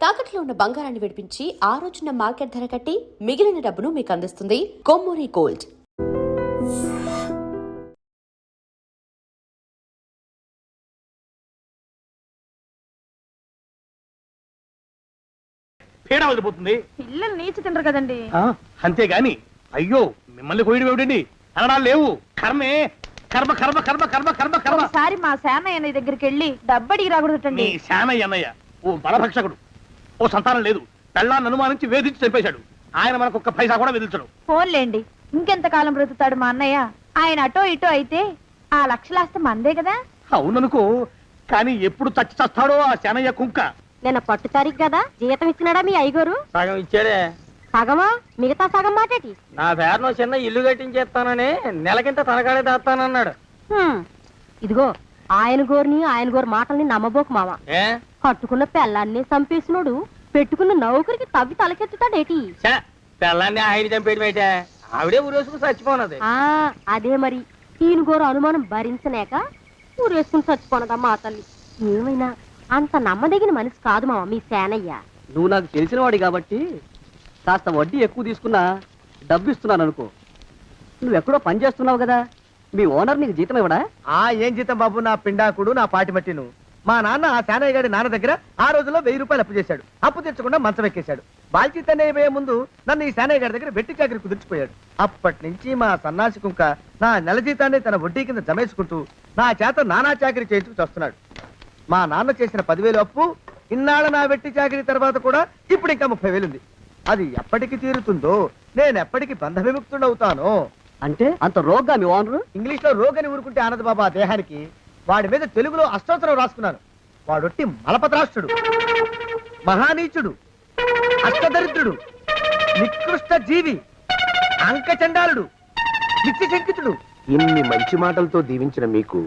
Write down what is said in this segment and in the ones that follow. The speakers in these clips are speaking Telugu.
తాకట్లో ఉన్న బంగారాన్ని విడిపించి ఆ రోజున మార్కెట్ ధర కట్టి మిగిలిన డబ్బును మీకు అందిస్తుంది కొమ్మూరి గోల్డ్. పేడ వదిలిపోతుంది. పిల్లలు నీచి తినరు కదండి. అంతేగాని అయ్యో మిమ్మల్ని కోయడం ఏమిటండి, అనడాలు లేవు. కర్మే కర్మ కర్మ కర్మ కర్మ కర్మ కర్మ. ఒకసారి మా శానయ్య దగ్గరికి వెళ్ళి డబ్బడికి రాకూడదండి. నీ శానయ్య అన్నయ్య ఓ బలభక్షకుడు, ఓ సంతానం లేదు, పెళ్ళాన్ని అనుమానించి వేధించి చంపేశాడు. ఆయన మనకు ఒక్క పైసా కూడా విధించడు. ఫోన్లేండి, ఇంకెంత కాలం బ్రతుకుతాడు మా అన్నయ్య? ఆయన అటో ఇటో అయితే ఆ లక్షలాస్తి మందే కదా. అవుననుకో, కానీ ఎప్పుడు చచ్చి చస్తాడో ఆ శానయ్య కుంక. నిన్న పట్టు తారీఖు కదా, జీతం ఇచ్చినాడా మీ అయ్యగారు? సగం ఇచ్చాడే. సగమా? మిగతా సగం మాటేటి? నా పేరును చిన్న ఇల్లు కట్టించేస్తానని నెలకింత తనకాడే దాస్తానన్నాడు. ఇదిగో ఆయన గోరు మాటల్ని నమ్మబోకు మామ. కట్టుకున్న పెళ్ళాన్ని చంపేసినోడు పెట్టుకున్న నౌకరికి తవ్వి తలకెత్తుతాడేటి? పెళ్ళాన్ని ఆయన చంపేయడమేటే, ఆవిడే ఊరేసుకుని చచ్చిపోనది. అదే మరి, ఈయన గోరు అనుమానం భరించలేక ఊరేసుకుని చచ్చిపోనదమ్మా ఆ తల్లి. ఏమైనా అంత నమ్మదగిన మనిషి కాదు మామ మీ సేనయ్య. నువ్వు నాకు తెలిసిన వాడి కాబట్టి కాస్త వడ్డీ ఎక్కువ తీసుకున్నా డబ్బు ఇస్తున్నాను అనుకో. నువ్వెక్కడో పని చేస్తున్నావు కదా, మీ ఓనర్ నీకు జీతం ఇవ్వడా? ఏం జీతం బాబు, నా పిండాకుడు, నా పాటి మట్టిను. మా నాన్న ఆ శానయ్య గారి నాన్న దగ్గర ఆ రోజుల్లో 1000 రూపాయలు అప్పు చేశాడు. అప్పు తెచ్చకుండా మంచం ఎక్కేశాడు. బాల్చితనే అయిపోయే ముందు నన్ను ఈ శానయ్య గారి దగ్గర వెట్టి చాకరి కుదిర్చిపోయాడు. అప్పటి నుంచి మా సన్నాసి కుంక నా నెల జీతాన్ని తన వడ్డీ కింద జమేసుకుంటూ నా చేత నానా చాకరీ చేయించుకు వస్తున్నాడు. మా నాన్న చేసిన 10,000 అప్పు ఇన్నాళ్ళ నా వెట్టి చాకరీ తర్వాత కూడా ఇప్పుడు ఇంకా 30,000 ఉంది. అది ఎప్పటికి తీరుతుందో, నేను ఎప్పటికి బంధ విముక్తుడవుతానో. అంటే అంత రోగ్గా మీ ఓనరు? ఇంగ్లీష్ లో రోగని ఊరుకుంటే ఆనంద్ బాబా దేహానికి. వాడి మీద తెలుగులో అష్టోత్తరం రాసుకున్నాను. వాడొట్టి మలపత్రాష్ట్రుడు, మహానీచుడు, అష్టదరిద్రుడు, నికృష్ట జీవి, అంకచండాలుడు, నిత్యశంకితుడు. ఇన్ని మంచి మాటలతో దీవించిన మీకు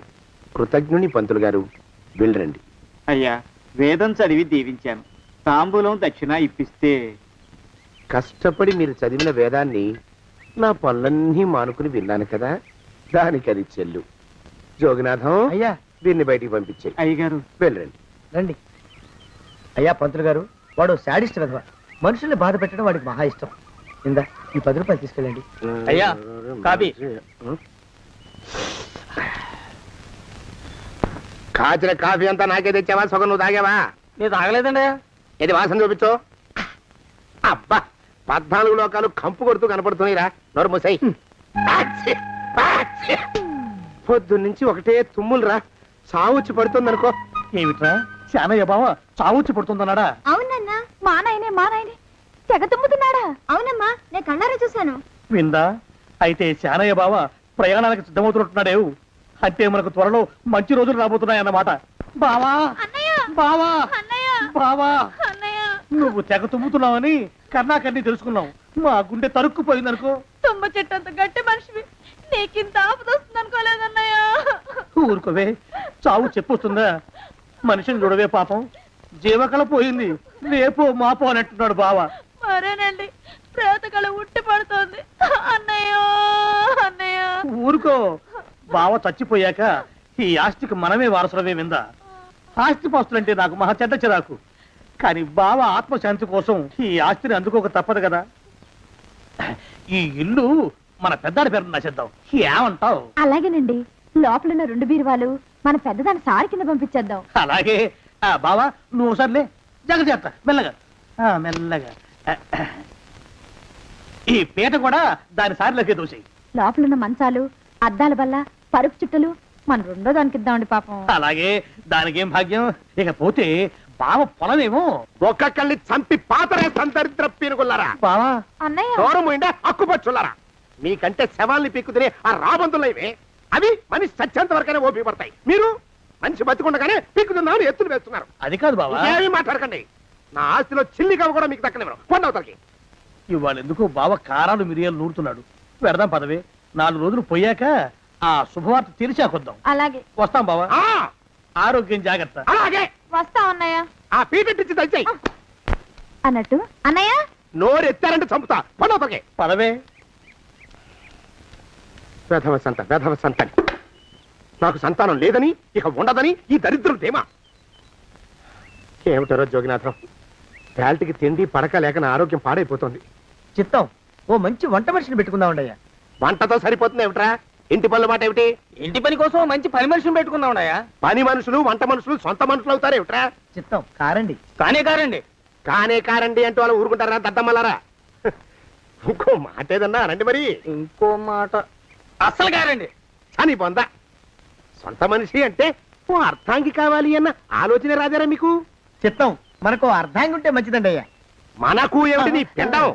కృతజ్ఞుని పంతులు గారు. వెళ్ళరండి. అయ్యా, వేదం చదివి దీవించాను, తాంబూలం దక్షిణ ఇప్పిస్తే. కష్టపడి మీరు చదివిన వేదాన్ని నా పనులన్నీ మానుకుని విన్నాను కదా, దానికి అది చెల్లు. జోగినాథం, అయ్యా దీన్ని బయటికి పంపించే. అయ్యగారు వెళ్ళరండి. రండి. అయ్యా పంతులు గారు, వాడు శాడిస్ట్ విధవ. మనుషుల్ని బాధ పెట్టడం వాడికి మహా ఇష్టం. ఇందా ఈ 10 రూపాయలు తీసుకెళ్ళండి. అయ్యా, కాపీ. కాచిన కాఫీ అంతా నాకే తెచ్చావా? సగం నువ్వు తాగావా? నేను తాగలేదండి. ఇది వాసన చూపించు. అబ్బా, 14 లోకాలు కంపు కొడుతూ కనపడుతున్నాయిరా. నోరు మూసాయి. పొద్దున్నుంచి ఒకటే తుమ్ములురా, చావుచ్చి పడుతుంది అనుకో. ఏమిట్రా శానయ్య బావ చావుచ్చి పడుతుందన్నాడా? అవునన్నా, మా నాయనే తెగ తుమ్ముతున్నాడా? అవునమ్మా, నేను కళ్ళారా చూశాను. విందా? అయితే శానయ్య బావ ప్రయాణానికి సిద్ధమవుతున్నట్టున్నాడేవు. అంటే మనకు త్వరలో మంచి రోజులు రాబోతున్నాయన్నమాట. బావా బావా బావా, నువ్వు తెగ తుమ్ముతున్నావని కన్నాకన్నీ తెలుసుకున్నావు. మా గుండె తరుక్కుపోయిందనుకో. తుమ్మ చెట్టు అంత గట్టి మనిషివి, నీకింత ఆపద వస్తుంది అనుకోలేదన్నయ్య. ఊరుకోవే, చావు చెప్పొస్తుందా? మనిషిని చూడవే పాపం, జీవకళ పోయింది, రేపో మాపో అంటున్నాడు బావ. మరేనండి, ప్రేతకళ ఉట్టి పడుతోంది అన్నయ్యో అన్నయ్య. ఊరుకో, బావ చచ్చిపోయాక ఈ ఆస్తికి మనమే వారసులమే. విందా? ఆస్తిపాస్తులంటే నాకు మహా చెడ్డ చిరాకు, కానీ బావ ఆత్మశాంతి కోసం ఈ ఆస్తిని అందుకోక తప్పదు కదా. ఈ ఇల్లు మన పెద్దాడి పేరు నచ్చేద్దాం, ఏమంటావు? అలాగేనండి, లోపలున్న 2 బీరువాలు మన పెద్దదాన్ని సారి కింద పంపించేద్దాం. అలాగే. బావా నువ్వు సర్లే, జాగ్రత్త, మెల్లగా మెల్లగా. ఈ పీట కూడా దాని సారిలోకే దోసేయి. లోపలున్న మంచాలు, అద్దాల బల్ల, పరుపు చుట్టలు మన 2వ దానికి ఇద్దామండి పాపం. అలాగే, దానికేం భాగ్యం. ఇకపోతే బావ పొలమేమో ఒక్కొక్కల్ని చంపి పాతరే సంతరిద్ర పీనుకున్నారా. బావా అన్నయ్య, దూరముండే అక్కుపచ్చులారా. మీకంటే శవాల్ని పీక్కుతినే ఆ రాబందులైవే, అవి మనిషి చచ్చేంత వరకనే ఓపి పడతాయి. మీరు మనిషి బతికుండగానే పీక్కుతున్నామని ఎత్తులు వేస్తున్నారు. అది కాదు బావా. ఏమీ మాట్లాడకండి. నా ఆస్తిలో చిల్లికవ కూడా మీకు దక్కనివ్వరు. కొండవతలకి. ఇవాళ ఎందుకో బావ కారాలు మిరియాలు నూరుతున్నాడు. పెడదాం పదవే, 4 రోజులు పోయాక ఆ శుభవార్త తీర్చాకొద్దాం. అలాగే వస్తాం బావా. ఆరోగ్యం జాగ్రత్త. అలాగే వస్తా అన్నయ్య. ఆ పీటెట్టించి దయచేయి. అన్నట్టు అన్నయ్య, నోరు ఎత్తారంటే చంపుతా. కొండవతలకి పదవే. వేధవ సంతానం. నాకు సంతానం లేదని, ఇక ఉండదని ఈ దరిద్రులు ధీమా. ఏమిటారో జోగినాథం, వేల్టికి తిండి పడక లేక నా ఆరోగ్యం పాడైపోతుంది. చిత్తం ఓ మంచి వంట మనిషిని పెట్టుకుందామండయ్యా. వంటతో సరిపోతుంది ఏమిట్రా? ఇంటి పనుల మాట ఏమిటి? ఇంటి పని కోసం మంచి పని మనిషిని పెట్టుకుందామండయ్యా. పని మనుషులు వంట మనుషులు సొంత మనుషులు అవుతారు ఏమిట్రా? చిత్తం కారండి. కారండి కానే అంటూ వాళ్ళు ఊరుకుంటారా దద్దమ్మలారా? ఇంకో మాట ఏదన్నా రండి మరి. ఇంకో మాట అస్సలు కారండి. అని పొందా సొంత మనిషి అంటే ఓ అర్థాంగి కావాలి అన్న ఆలోచన రాజారా మీకు? చిత్తం మనకు అర్ధాంగి ఉంటే మంచిదండి అయ్యా. మనకు ఏమిటి నీ పిండం?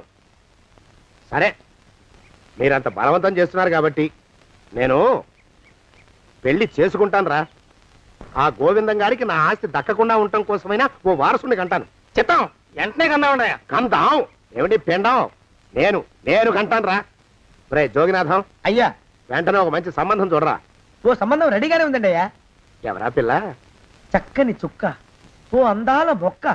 సరే మీరంత బలవంతం చేస్తున్నారు కాబట్టి నేను పెళ్లి చేసుకుంటాను రా. ఆ గోవిందం గారికి నా ఆస్తి దక్కకుండా ఉండటం కోసమైనా ఓ వారసుని కంటాను. చిత్తం వెంటనే కందామండయ్యా. కందాం ఏమిటి పిండం? నేను కంటాను రా. రే జోగినాథం, అయ్యా వెంటనే ఒక మంచి సంబంధం చూడరా. ఓ సంబంధం రెడీగానే ఉందండి అయ్యా. ఎవరా పిల్ల? చక్కని చుక్క, ఓ అందాల మొక్క,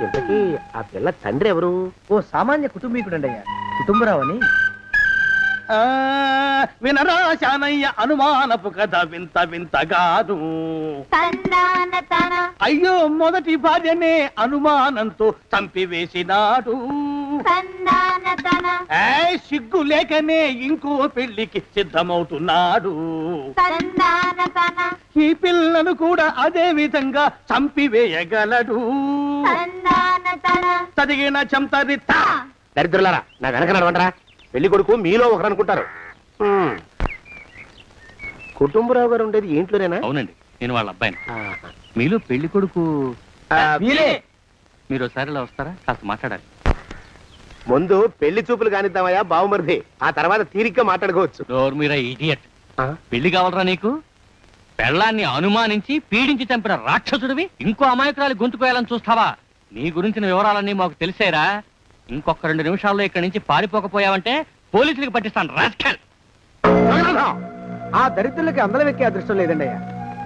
ఇంతకీ ఆ పిల్ల తండ్రి ఎవరు? ఓ సామాన్య కుటుంబీకుడండి అయ్యా. కుటుంబరావు అని. వినరా శానయ్య అనుమానపు కథ వింత వింతగాదు. అయ్యో మొదటి భార్యనే అనుమానంతో చంపివేసినాడు. సిగ్గు లేకనే ఇంకో పెళ్లికి సిద్ధమవుతున్నాడు. ఈ పిల్లను కూడా అదే విధంగా చంపివేయగలడు. తదిగిన చంతరిత. దరిద్రులారా నా వెనక నడవండరా. పెళ్లి కొడుకు మీలో ఒకరు అనుకుంటారు. కుటుంబరావు గారు ఉండేది ఇంట్లోనేనా? అవునండి, నేను వాళ్ళ అబ్బాయిని. ఆహా. మీలో పెళ్లి కొడుకు మీరే. మీరు ఒకసారి ఇలా వస్తారా? కాస్త మాట్లాడాలి. ముందు పెళ్లి చూపులు కానిద్దామయ్యా బావుమరిది, ఆ తర్వాత తీరిగ్గా మాట్లాడుకోవచ్చు. మీరా ఇడియట్. పెళ్లి కావాలరా నీకు? పెళ్ళాన్ని అనుమానించి పీడించి చంపిన రాక్షసుడివి ఇంకో అమాయకురాలి గొంతుకోయాలని చూస్తావా? నీ గురించిన వివరాలన్నీ మాకు తెలిసేరా. ఇంకొక 2 నిమిషాల్లో ఇక్కడి నుంచి పారిపోకపోయావంటే పోలీసులకు పట్టిస్తాను. రాస్కల్. ఆ దరిద్రులకి అందలం ఎక్కే అదృష్టం లేదండి అయ్యా.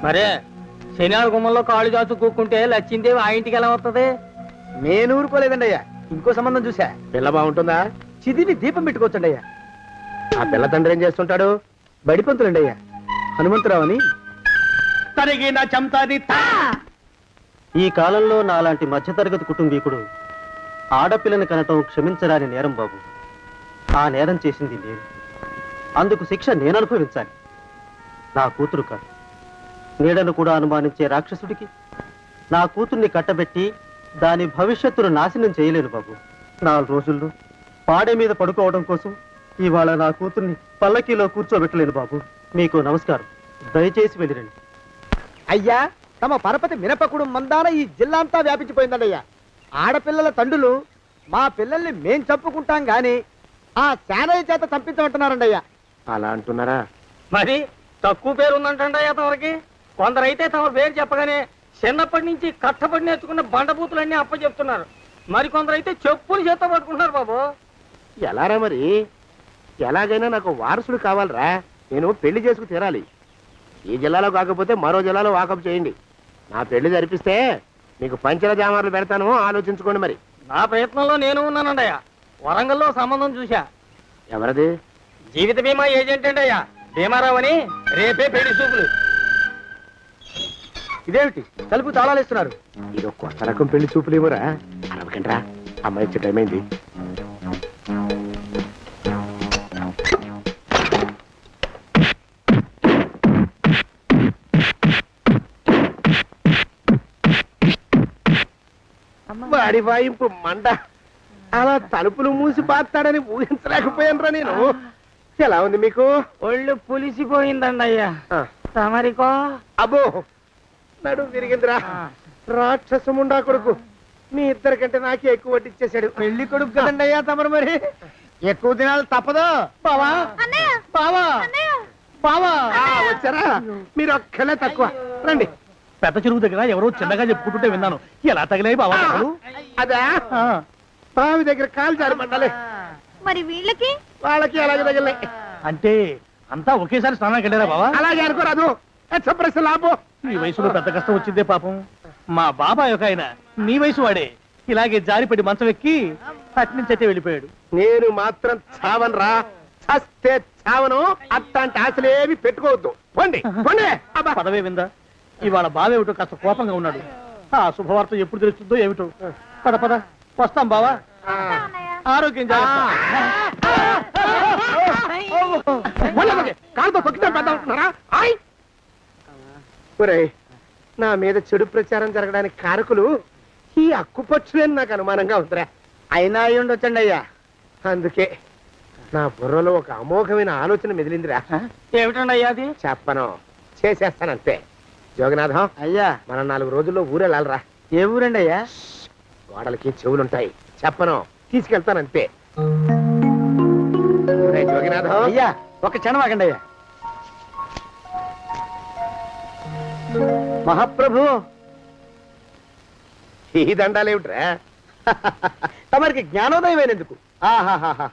మరే శనివార గుమ్మంలో కాళ్ళు చాచు కూకుంటే లచ్చిందేవి ఆ ఇంటికి ఎలా వస్తుంది? నేను ఊరుకోలేదండి అయ్యా. ఇంకో సంబంధం చూసా. పిల్ల బాగుంటుందా? చిదివి దీపం పెట్టుకోవచ్చండి అయ్యా. ఆ పిల్ల తండ్రి ఏం చేస్తుంటాడు? బడిపంతులండి అయ్యా. హనుమంతరావు అని. తరిగిన చంతరిత. ఈ కాలంలో నాలాంటి మధ్యతరగతి కుటుంబీకుడు ఆడపిల్లని కనటం క్షమించరాని నేరం బాబు. ఆ నేరం చేసింది నేను. అందుకు శిక్ష నేను అనుభవించాలి. నా కూతురు కాదు, నీడను కూడా అనుమానించే రాక్షసుడికి నా కూతుర్ని కట్టబెట్టి దాని భవిష్యత్తును నాశనం చేయలేను బాబు. 4 రోజుల్లో పాడే మీద పడుకోవడం కోసం ఇవాళ నా కూతుర్ని పల్లకీలో కూర్చోబెట్టలేను బాబు. మీకు నమస్కారం. దయచేసి వెళ్ళిరండి. అయ్యా తమ పరపతి మినపకుడు మందాన ఈ జిల్లా అంతా వ్యాపించిపోయిందండి అయ్యా. ఆడపిల్లల తండ్రులు మా పిల్లల్ని మేం చంపుకుంటాం గాని ఆ శానయ్య చేత చంపించమంటున్నారండి అయ్యా. అలా అంటున్నారా? మరి తక్కువ పేరు ఉందంటయ్యా తమరికి. కొందరైతే తమ పేరు చెప్పగానే చిన్నప్పటి నుంచి కట్టపడి నేర్చుకున్న బండబూతులన్నీ అప్పచెప్తున్నారు. మరి కొందరైతే చెప్పులు చేత పట్టుకుంటున్నారు బాబు. ఎలారా మరి? ఎలాగైనా నాకు వారసుడు కావాలరా. నేను పెళ్లి చేసుకు తీరాలి. ఈ జిల్లాలో కాకపోతే మరో జిల్లాలో వాకప్ చేయండి. నా పెళ్లి జరిపిస్తే మీకు పంచల జామార్లు పెడతాను, ఆలోచించుకోండి మరి. నా ప్రయత్నంలో నేను ఉన్నానండయ్యా. వరంగల్లో సంబంధం చూశా. ఎవరది? జీవిత బీమా ఏజెంట్ అండి అయ్యా, భీమారావు అని. రేపే పెళ్లి చూపులు. ఇదేమిటి తలుపు తాళాలు ఇస్తున్నారు? ఇది ఒక కొత్త రకం పెళ్లి చూపులేమోరా. అరవకండ్రా, అమ్మాయి వచ్చే టైం అయింది. వాడి వాయింపు మండ. అలా తలుపులు మూసి పాతాడని ఊహించలేకపోయానురా నేను. ఎలా ఉంది మీకు? ఒళ్ళు పులిసిపోయిందండి అయ్యా. తమరికో? అబ్బో నడు విరిగిందిరా. రాక్షసముండా కొడుకు మీ ఇద్దరికంటే నాకే ఎక్కువ వడ్డిచ్చేశాడు. పెళ్లి కొడుకు కదండి అయ్యా తమరు. మరి ఎక్కువ దినాలు తప్పదు. బావా బావా బావా వచ్చారా? మీరు ఒక్కలే తక్కువ. రండి. పెద్ద చెరువు దగ్గర ఎవరో చిన్నగా చెప్పుకుంటుంటే విన్నాను. ఎలా తగిలాయి బావా? అదా బావి దగ్గర కాలు జారి మండాలి. మరి వీళ్ళకి వాళ్ళకి అలాగే తగిలే. అంటే అంతా ఒకేసారి స్నానానికి వెళ్ళారా బావా? అలాగే అనుకోరాదు. ప్రశ్న లాభం. ఈ వయసులో పెద్ద కష్టం వచ్చిందే పాపం. మా బాబాయ్ ఒక ఆయన నీ వయసు వాడే ఇలాగే జారిపడి మంచం ఎక్కి అట్నుంచి అయితే వెళ్ళిపోయాడు. నేను మాత్రం చావను రా. చస్తే చావను. అట్లాంటి ఆశలేవి పెట్టుకోవద్దు. పోండి పోండి. అబ్బా. పదవే విందా? ఇవాళ బావేమిటో కాస్త కోపంగా ఉన్నాడు. ఆ శుభవార్త ఎప్పుడు తెలుస్తుందో ఏమిటో. పద పద వస్తాం బావా ఆరోగ్యం కాలుతో తొక్కితే పెద్ద ఒరేయ్, నా మీద చెడు ప్రచారం జరగడానికి కారకులు ఈ అక్కుపచ్చులేని నాకు అనుమానంగా ఉందిరా. అయినా అయి ఉండొచ్చండి అయ్యా. అందుకే నా బుర్రలో ఒక అమోఘమైన ఆలోచన మెదిలిందిరా. ఏమిటండి అయ్యా అది? చెప్పను, చేసేస్తానంతే. జోగనాథం, అయ్యా, మనం 4 రోజుల్లో ఊరెళ్ళాలరా. ఏ ఊరండి అయ్యా? గోడలకి చెవులుంటాయి, చెప్పను, తీసుకెళ్తానంతే. ఒరేయ్ జోగినాథం, అయ్యా ఒక క్షణం ఆగండి అయ్యా. మహాప్రభు, ఈ దండాలేమిట్రా? తమరికి జ్ఞానోదయమైనందుకు ఆహాహాహా.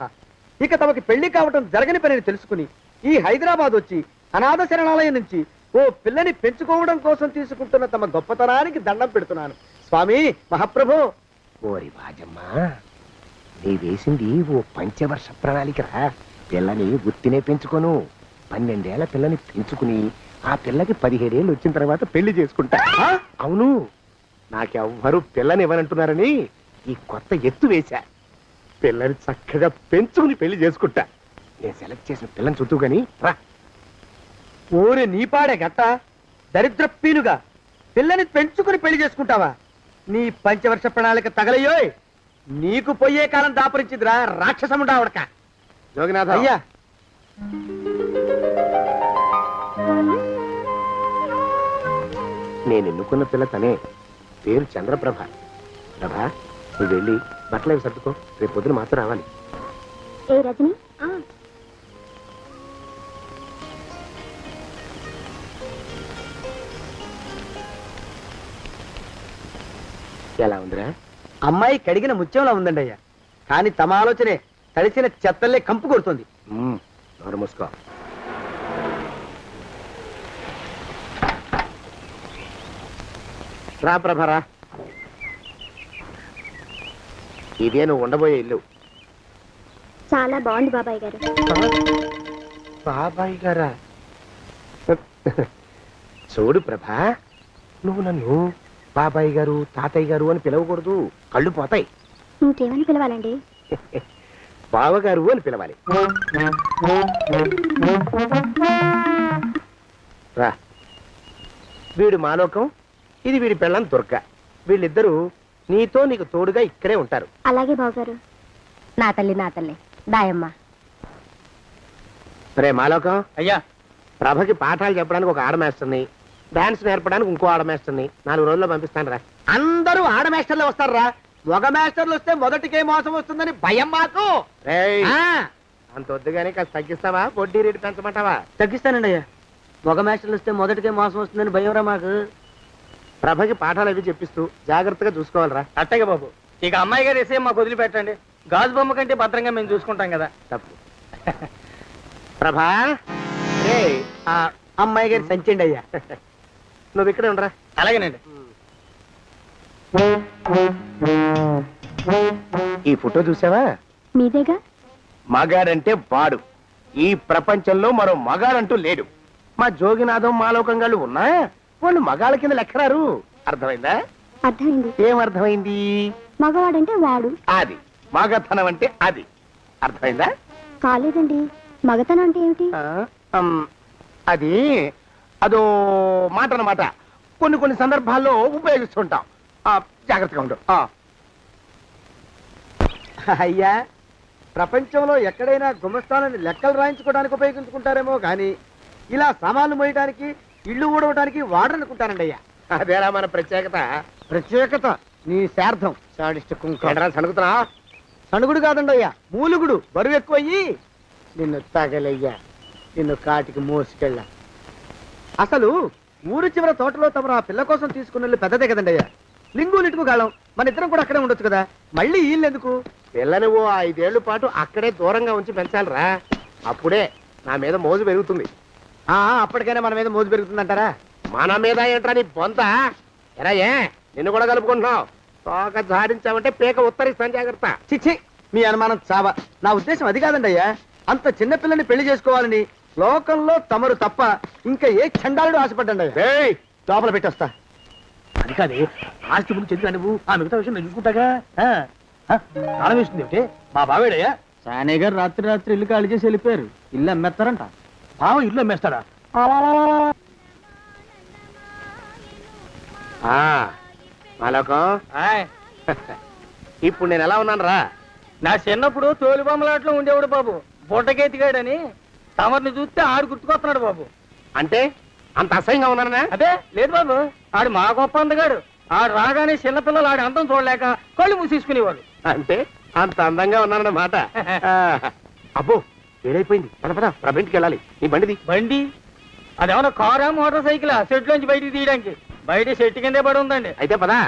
ఇక తమకి పెళ్లి కావటం జరగని పనిని తెలుసుకుని ఈ హైదరాబాద్ వచ్చి అనాథ శరణాలయం నుంచి ఓ పిల్లని పెంచుకోవడం కోసం తీసుకుంటున్న తమ గొప్పతనానికి దండం పెడుతున్నాను స్వామి. మహాప్రభు, ఓరి బాజమ్మ, నీ వేసింది ఓ పంచవర్ష ప్రణాళికరా. పిల్లని గుర్తినే పెంచుకోను, 12 ఏళ్ల పిల్లని పెంచుకుని ఆ పిల్లకి 17 ఏళ్ళు వచ్చిన తర్వాత పెళ్లి చేసుకుంటా. అవును, నాకెవ్వరూ పిల్లని ఇవ్వనంటున్నారని ఈ కొత్త ఎత్తు వేశా. పిల్లని చక్కగా పెంచుకుని పెళ్లి చేసుకుంటా. నేను సెలెక్ట్ చేసిన పిల్లని చుట్టూ గాని రా. ఓరి నీపాడే గట్ట, దరిద్రపీనుగా పిల్లని పెంచుకుని పెళ్లి చేసుకుంటావా? నీ పంచవర్ష ప్రణాళిక తగలయ్యోయ్. నీకు పోయే కాలం దాపరించిందిరా రాక్షసముడా ఉడక. జోగినాథ, అయ్యా, నేను ఎన్నుకున్న పిల్ల తనే, పేరు చంద్రప్రభ. ప్రభ, నువ్వు వెళ్ళి బట్టలు అవి సర్దుకో, రేపు పొద్దున మాత్రం రావాలి. ఏ రజని, ఎలా ఉందిరా? అమ్మాయి కడిగిన ముత్యంలా ఉందండి అయ్యా. కానీ తమ ఆలోచనే తడిసిన చెత్తల్లే కంపు కొడుతుంది. నోరు మూసుకో. రా ప్రభరా, ఇదే నువ్వు ఉండబోయే ఇల్లు. చాలా బాగుంది బాబాయ్ గారు. బాబాయ్ గారా? చూడు ప్రభా, నువ్వు నన్ను బాబాయ్ గారు తాతయ్య గారు అని పిలవకూడదు, కళ్ళు పోతాయి. ఇంకేమని పిలవాలండి? బావగారు అని పిలవాలి. రా, వీడు మాలోకం, ఇది వీడి పెళ్ళం దుర్గ. వీళ్ళిద్దరూ నీతో నీకు తోడుగా ఇక్కడే ఉంటారు. అలాగే బావగారు. నా తల్లి దాయమ్మ. రే మాలోకం, అయ్యా, ప్రభకి పాఠాలు చెప్పడానికి ఒక ఆడమేస్తుంది, డాన్స్ నేర్పడానికి ఇంకో ఆడమేస్తుంది. 4 రోజుల్లో పంపిస్తాను రా. అందరూ ఆడ మాస్టర్లు వస్తారా? మగ మాస్టర్లు వస్తే మొదటికే మోసం వస్తుందని భయం మాకు. రేయ్, ఆ, అంత వద్దుగానే కాస్త తగ్గిస్తావా? వడ్డీ రేటు పెంచమంటావా? తగ్గిస్తానండి అయ్యా. మగ మాస్టర్లు వస్తే మొదటికే మోసం వస్తుందని భయంరా మాకు. ప్రభకి పాఠాలు అవి చెప్పిస్తూ జాగ్రత్తగా చూసుకోవాలరా. అట్టగా బాబు, ఇక అమ్మాయి గారు వేసే మాకు వదిలిపెట్టండి. గాజు బొమ్మ కంటే భద్రంగా మేము చూసుకుంటాం కదా. తప్పు. ప్రభా, రేయ్, ఆ అమ్మాయి గారి సంచండి అయ్యా. నువ్వు ఇక్కడే ఉండరా. అలాగేనండి. ఈ ఫోటో చూసావా? మీదేగా. మగాడంటే వాడు. ఈ ప్రపంచంలో మరో మగాడంటూ లేడు. మా జోగినాథం మాలోకంగాళ్ళు ఉన్నా వాళ్ళు మగాళ్ళ కింద లెక్కరారు. అర్థమైందా? అర్థమైంది. ఏం అర్థమైంది? మగవాడంటే వాడు. అది మగతనం అంటే అది. అర్థమైందా? కాలేదండి. మగతనం అంటే ఏమిటి? అది అదో మాట అన్నమాట. కొన్ని సందర్భాల్లో ఉపయోగిస్తుంటాం. జాగ్రత్తగా ఉండు. అయ్యా, ప్రపంచంలో ఎక్కడైనా గుమస్తాలని లెక్కలు రాయించుకోవడానికి ఉపయోగించుకుంటారేమో కానీ ఇలా సామాన్లు మోయడానికి, ఇల్లు ఊడవడానికి వాడరనుకుంటానండి అయ్యా. అదేరా మన ప్రత్యేకత. ప్రత్యేకత నీ శార్థం. సణుకుతున్నా? సణుగుడు కాదండి అయ్యా, మూలుగుడు. బరువు ఎక్కువయ్యి నిన్ను తగలయ్యా, నిన్ను కాటికి మోసుకెళ్ళా. అసలు ఊరు చివర తోటలో తమరు ఆ పిల్ల కోసం తీసుకున్న పెద్దదే కదండి అయ్యా. లింగు లిటుకు గాలం, మన ఇద్దరం కూడా అక్కడే ఉండొచ్చు కదా. మళ్ళీ వీళ్ళెందుకు? పిల్లని ఓ 5 ఏళ్ల పాటు అక్కడే దూరంగా ఉంచి పెంచాలిరా. అప్పుడే నా మీద మోజు పెరుగుతుంది. అప్పటికైనా మన మీద మోజు పెరుగుతుందంటారా? మన మీద ఏంట్రా నీ బొంత? ఎరా, ఏ నిన్ను కూడా కలుపుకుంటున్నావు? తోక జాడించావంటే పీక ఉత్తరిస్తాను, జాగ్రత్త. చిచ్చి, మీ అనుమానం చావా. నా ఉద్దేశం అది కాదండి అయ్యా. అంత చిన్న పిల్లని పెళ్లి చేసుకోవాలని లోకంలో తమరు తప్ప ఇంకా ఏ చండాలుడు ఆశపడ్డండి అయ్యా. ఏయ్, లోపల పెట్టొస్తా. అది కాదే, ఆస్తి ముందు చెందిన నువ్వు ఆ మిగతా విషయం నేను చూసుకుంటాగా. తాళం వేస్తుంది ఏమిటి? మా బావేడయ్యా. సానయ్య గారు రాత్రి ఇల్లు ఖాళీ చేసి వెళ్ళిపోయారు. ఇల్లు అమ్మేస్తారంట. బావ ఇల్లు అమ్మేస్తాడా? మాలోకం, ఇప్పుడు నేను ఎలా ఉన్నాను రా? నా చిన్నప్పుడు తోలు బొమ్మలాట్లో ఉండేవాడు బాబు, బుట్టకెత్తిగాడని. తమరిని చూస్తే ఆడు గుర్తుకొస్తున్నాడు బాబు. అంటే అంత అసహ్యంగా ఉన్నానా? అదే లేదు బాబు, ఆడు మా గొప్ప అందగాడు. ఆడు రాగానే చిన్నపిల్లలు ఆడి అందం చూడలేక కళ్ళు మూసేసుకునేవాడు. అంటే అంత అందంగా ఉన్నానన్నమాట. అబ్బో ఏడైపోయింది, పద పద ప్రభింటికి వెళ్ళాలి. నీ బండిది. బండి అదేమన్నా కారా మోటార్ సైకిల్ సెట్ లోంచి బయటికి తీయడానికి? బయట చెట్టు కిందే పడి ఉందండి. అయితే పదా.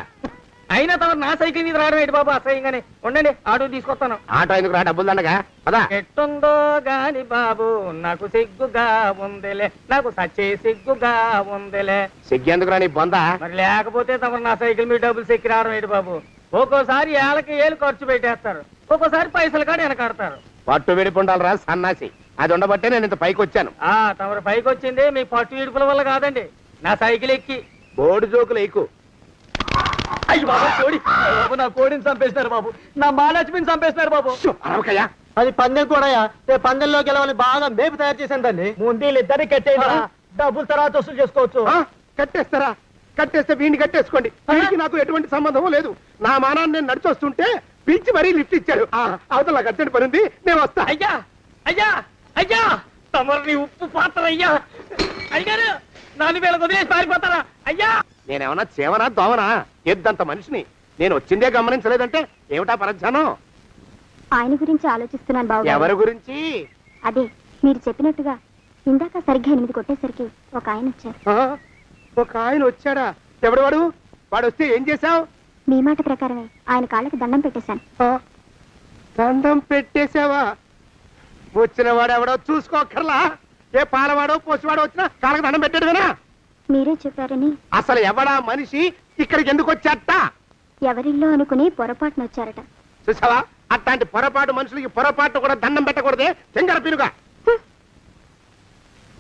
అయినా తమ నా సైకిల్ మీద రావడం ఏంటి బాబు అసహ్యంగానే. ఉండండి ఆటో తీసుకొస్తాను. ఆటో ఎందుకు రా, డబ్బులు దండగా పదా. ఎట్టుందో గాని బాబు నాకు సిగ్గుగా ఉందిలే, నాకు సచ్చే సిగ్గుగా ఉందిలే. సిగ్గెందుకు రా నీ బొందా? మరి లేకపోతే తమ నా సైకిల్ మీద డబ్బులు సెక్కి రావడం ఏంటి బాబు? ఒక్కోసారి ఏళ్ళకి ఏళ్ళు ఖర్చు పెట్టేస్తారు, ఒక్కోసారి పైసలు కాడ వెనకాడతారు. పట్టు విడిపుండాలరా సన్నాసి, అది ఉండబట్టే నేను ఇంత పైకి వచ్చాను. తమరు పైకి వచ్చింది మీ పట్టు ఇడుపుల వల్ల కాదండి, నా సైకిల్ ఎక్కి. బోర్డు జోకులు ఎక్కువ. అయ్యి బాబు కోడి, బాబు నా కోడిని చంపేస్తున్నారు బాబు, నా మహాలక్ష్మిని చంపేస్తున్నారు బాబు. అరవకయ్యా. అది పందెం కూడా పందెంలో గెలవని బాగా మేపు తయారు చేశాను దాన్ని. ముందు వీళ్ళిద్దరిని కట్టేయరా, డబ్బులు తర్వాత వసూలు చేసుకోవచ్చు. కట్టేస్తారా? కట్టేస్తే వీడిని కట్టేసుకోండి. వీడికి నాకు ఎటువంటి సంబంధం లేదు. నా మానాన్ని నేను నడిచొస్తుంటే పిలిచి మరీ లిఫ్ట్ ఇచ్చాడు. అవతల నాకు అర్జెంట్ పని ఉంది, నేను వస్తా. అయ్యా అయ్యా అయ్యా, తమరిని ఉప్పు పాత్ర అయ్యా. అయ్యారు నాన్న వీళ్ళకి వదిలేసి పారిపోతారా? అయ్యా నేనేమన్నా చేవనా దోవనా? ఎద్దంత మనిషిని. నేను వచ్చిందే గమనించలేదంటే ఏమిటా పరధ్యానం? ఆయన గురించి ఆలోచిస్తున్నాను బాబు. ఎవరి గురించి? అదే మీరు చెప్పినట్టుగా ఇందాక సరిగ్గా 8 కొట్టేసరికి ఒక ఆయన వచ్చారు. ఒక ఆయన వచ్చాడా? ఎవడు వాడు? వాడు వస్తే ఏం చేశావు? మీ మాట ప్రకారమే ఆయన కాళ్ళకి దండం పెట్టేశాను. దండం పెట్టేశావా? వచ్చిన వాడు ఎవడో చూసుకోకర్లా. ఏ పాలవాడో పోసివాడో వచ్చినా కాళ్ళకి దండం పెట్టాడువేనా? మీరే చెప్పారని. అసలు ఎవడా మనిషి ఇక్కడికి ఎందుకు వచ్చాట? ఎవరిల్లో అనుకుని పొరపాటున వచ్చారట. చూసావా, అట్లాంటి పొరపాటు మనుషులకి పొరపాటు కూడా దండం పెట్టకూడదే. తెంగర పినుగా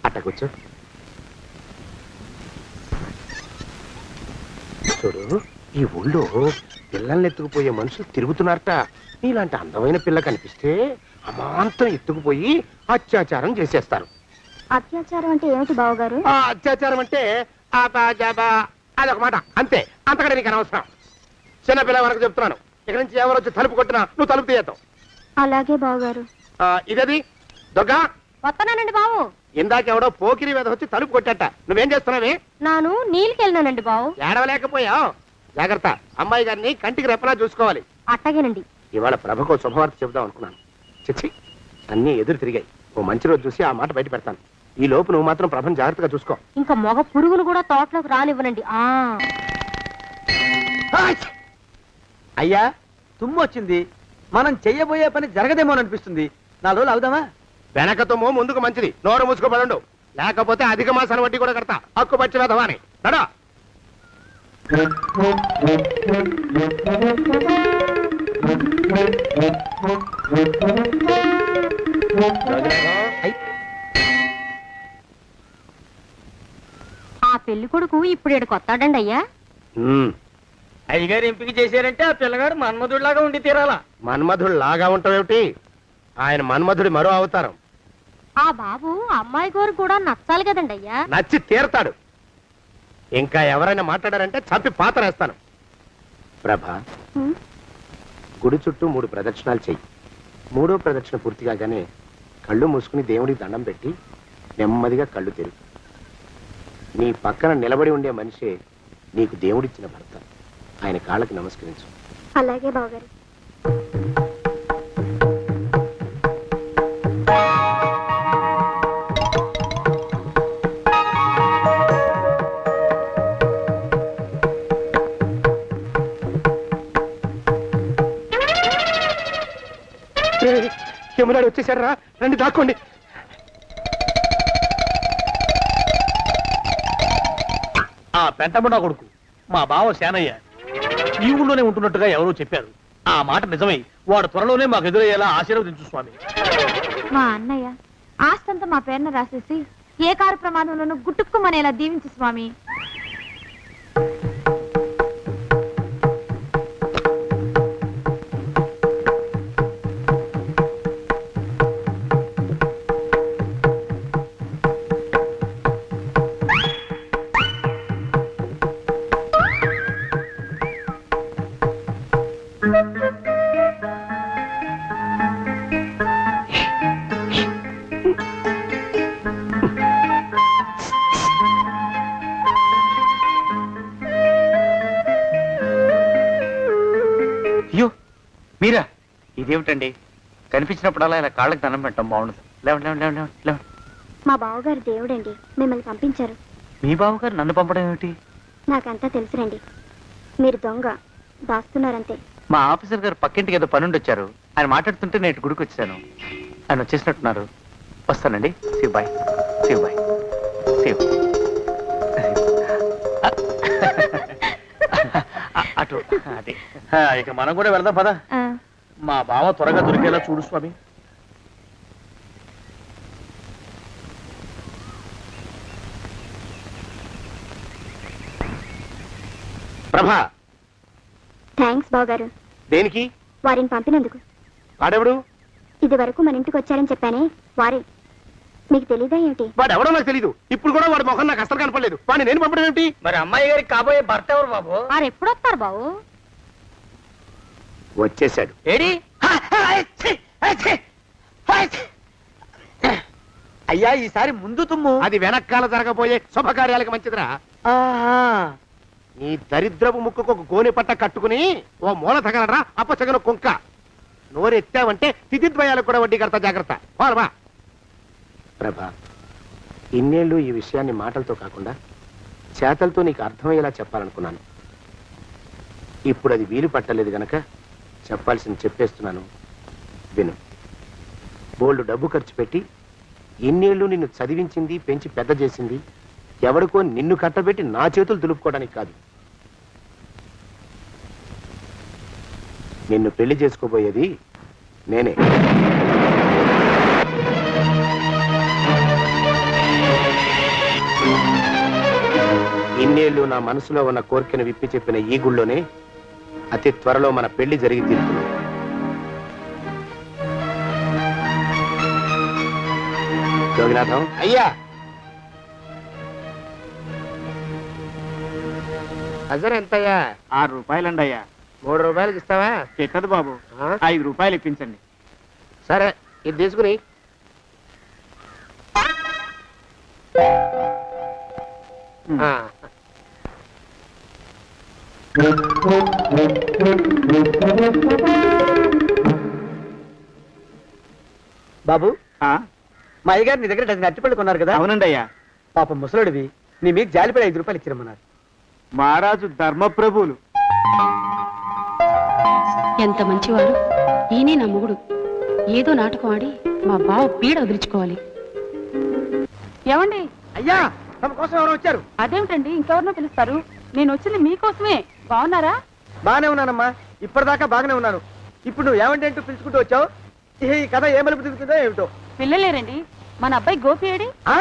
అట్టకొచ్చు. చూడు, ఈ ఊళ్ళో పిల్లల్ని ఎత్తుకుపోయే మనుషులు తిరుగుతున్నారట. నీలాంటి అందమైన పిల్ల కనిపిస్తే అమాంతం ఎత్తుకుపోయి అత్యాచారం చేసేస్తారు. అత్యాచారం అంటే ఏమిటి బావగారు? ఆ అత్యాచారం అంటే అదొక మాట అంతే, అంతకంటే నీకు అనవసరం. చిన్నపిల్ల వరకు చెప్తున్నాను. ఇక్కడ నుంచి ఎవరు వచ్చి తలుపు కొట్టినా నువ్వు తలుపు తీయతావు. అలాగే బావగారు. ఇదది దొంగ. వస్తున్నానండి బావు. ఇందాకెవడో పోకిరి మీద వచ్చి తలుపు కొట్టట. నువ్వేం చేస్తున్నావే? నాను నీళ్ళకి వెళ్ళినానండి బావు. ఏడవలేకపోయావు. జాగ్రత్త, అమ్మాయి గారిని కంటికి రెప్పలా చూసుకోవాలి. అట్టగేనండి. ఇవాళ ప్రభకు శుభవార్త చెబుదాం అనుకున్నాను. చిచ్చి, అన్నీ ఎదురు తిరిగాయి. ఓ మంచి రోజు చూసి ఆ మాట బయట పెడతాను. ఈ లోపు నువ్వు మాత్రం ప్రభను జాగ్రత్తగా చూసుకో. ఇంకా మగ పురుగులు కూడా తోటలోకి రానివ్వనండి. అయ్యా తుమ్ము వచ్చింది, మనం చెయ్యబోయే పని జరగదేమో అనిపిస్తుంది. 4 రోజులు అవుదామా? వెనకతోమో ముందుకు మంచిది. నోరు మూసుకోబడండు, లేకపోతే అధిక మాసాల వడ్డీ కూడా కడతా. హక్కు పచ్చి వెధవాని నడా. ఆ పెళ్లి కొడుకు ఇప్పుడు ఇక్కడికి వస్తాడండి అయ్యా. అయ్యగారు ఎంపిక చేశారంటే ఆ పిల్లగాడు మన్మధుడిలాగా ఉండి తీరాలా. మన్మధుడు లాగా ఉంటావేమిటి? ఆయన మన్మధుడి మరో అవతారం. ఆ బాబు అమ్మాయి గారు కూడా నచ్చాలి కదండి అయ్యా. నచ్చి తీరతాడు. ఇంకా ఎవరైనా మాట్లాడారంటే చంపి పాతరేస్తాను. ప్రభా, గుడి చుట్టూ 3 ప్రదక్షిణాలు చెయ్యి. 3వ ప్రదక్షిణ పూర్తి కాగానే కళ్ళు మూసుకుని దేవుడికి దండం పెట్టి నెమ్మదిగా కళ్ళు తెరుగు. నీ పక్కన నిలబడి ఉండే మనిషే నీకు దేవుడిచ్చిన భర్త. ఆయన కాళ్ళకి నమస్కరించు. అలాగే బావగారు. యమునాడు వచ్చేసాడు రా, రండి దాక్కోండి. ఆ పెంటముడా కొడుకు మా బావ శానయ్య ఈ ఊళ్ళోనే ఉంటున్నట్టుగా ఎవరో చెప్పారు. ఆ మాట నిజమై వాడు త్వరలోనే మాకు ఎదురయ్యేలా ఆశీర్వదించు స్వామి. మా అన్నయ్య ఆస్తంతా మా పేరున రాసేసి ఏ కారు ప్రమాదంలోనూ గుట్టుక్కుమనేలా దీవించు స్వామి. అయ్యో మీరా? ఇదేమిటండి, కనిపించినప్పుడల్లా ఇలా కాళ్ళకి దండం పెట్టడం బాగుండదు. లేవండి లేవండి లేవండి లేవండి లేవండి. మా బావగారు దేవుడండి, మిమ్మల్ని పంపించారు. మీ బావగారు నన్ను పంపడం ఏమిటి? నాకంతా తెలుసురండి. మీరు దొంగ, దాస్తున్నారంతే. మా ఆఫీసర్ గారు పక్కింటికి ఏదో పనుండి వచ్చారు. ఆయన మాట్లాడుతుంటే నేను గుడికి వచ్చాను. ఆయన వచ్చేసినట్టున్నారు. వస్తానండి. Shiv bye, Shiv bye, Shiv. అటు అదే. ఇక మనం కూడా వెళ్దాం పద. మా బావ త్వరగా దొరికేలా చూడు స్వామి. ప్రభా, థ్యాంక్స్ బావగారు, దేనికి? వారిని పంపినందుకు. వాడెవడు? ఇది వరకు మన ఇంటికి వచ్చారని చెప్పానే వారే. మీకు తెలీదా ఏమిటి? వాడెవడో నాకు తెలీదు. ఇప్పుడు కూడా వాడి మొహం నాకు అసలు కనపడలేదు. వాడిని నేను పంపడం ఏమిటి? మరి అమ్మాయి గారికి కాబోయే భర్త ఎవరు బాబు? వారు ఎప్పుడు వస్తారు బావు? వచ్చేసాడు. ఏడి? అయ్యా, ఈసారి ముందు తుమ్ము. అది వెనకాల జరగబోయే శుభకార్యాలకు మంచిదిరా. నీ దరిద్రపు ముక్కుకు ఒక గోనె పట్ట కట్టుకుని ఓ మూల తగలరా అప్పచగన కుంక. నోరెత్తావంటే తిథిద్వయాలకు కూడా వడ్డీ కడతా, జాగ్రత్త. పోరమా ప్రభా, ఇన్నేళ్ళు ఈ విషయాన్ని మాటలతో కాకుండా చేతలతో నీకు అర్థమయ్యేలా చెప్పాలనుకున్నాను. ఇప్పుడు అది వీలు పట్టలేదు గనక చెప్పాల్సింది చెప్పేస్తున్నాను, విను. బోల్డు డబ్బు ఖర్చు పెట్టి ఇన్నేళ్ళు నిన్ను చదివించింది, పెంచి పెద్ద చేసింది ఎవడికో నిన్ను కట్టబెట్టి నా చేతులు దులుపుకోవడానికి కాదు. నిన్ను పెళ్లి చేసుకోబోయేది నేనే. ఇన్నేళ్ళు నా మనసులో ఉన్న కోరికను విప్పి చెప్పిన ఈ గుళ్ళోనే అతి త్వరలో మన పెళ్లి జరిగి తీరుతుంది. జోగినాథం అయ్యా, హజర్ ఎంతయ్యా? 6 రూపాయలండి అయ్యా. 3 రూపాయలకి ఇస్తావా? చెక్కదు బాబు, 5 రూపాయలు ఇప్పించండి. సరే, ఇది తీసుకుని. బాబు, ఆ? మా అయ్యగారు నీ దగ్గర డజన్ అరటిపళ్ళు కొన్నారు కదా? అవునండి అయ్యా. పాపం ముసలుడివి, నీ మీద జాలిపడి 5 రూపాయలు ఇచ్చిరమ్మన్నారు. మహారాజు ధర్మప్రభువులు. ఎంత మంచివాడు. ఈయనే నా మొగుడు. ఏదో నాటకం ఆడి మా బావ పీడ వదిలించుకోవాలి. ఏమండి? అయ్యా, తమ కోసం ఎవరో వచ్చారు. అదేమిటండి, ఇంకెవరినో పిలుస్తారు? నేను వచ్చింది మీకోసమే. బాగున్నారా? బాగానే ఉన్నానమ్మా, ఇప్పటిదాకా బాగానే ఉన్నాను. ఇప్పుడు నువ్వు ఏమంటే అంటూ పిలుచుకుంటూ వచ్చావు. ఈ కథ ఏ మలుపు తిరుగుతుందో ఏమిటో. పిల్లలేరండి. మన అబ్బాయి గోపి ఏడి? ఆ?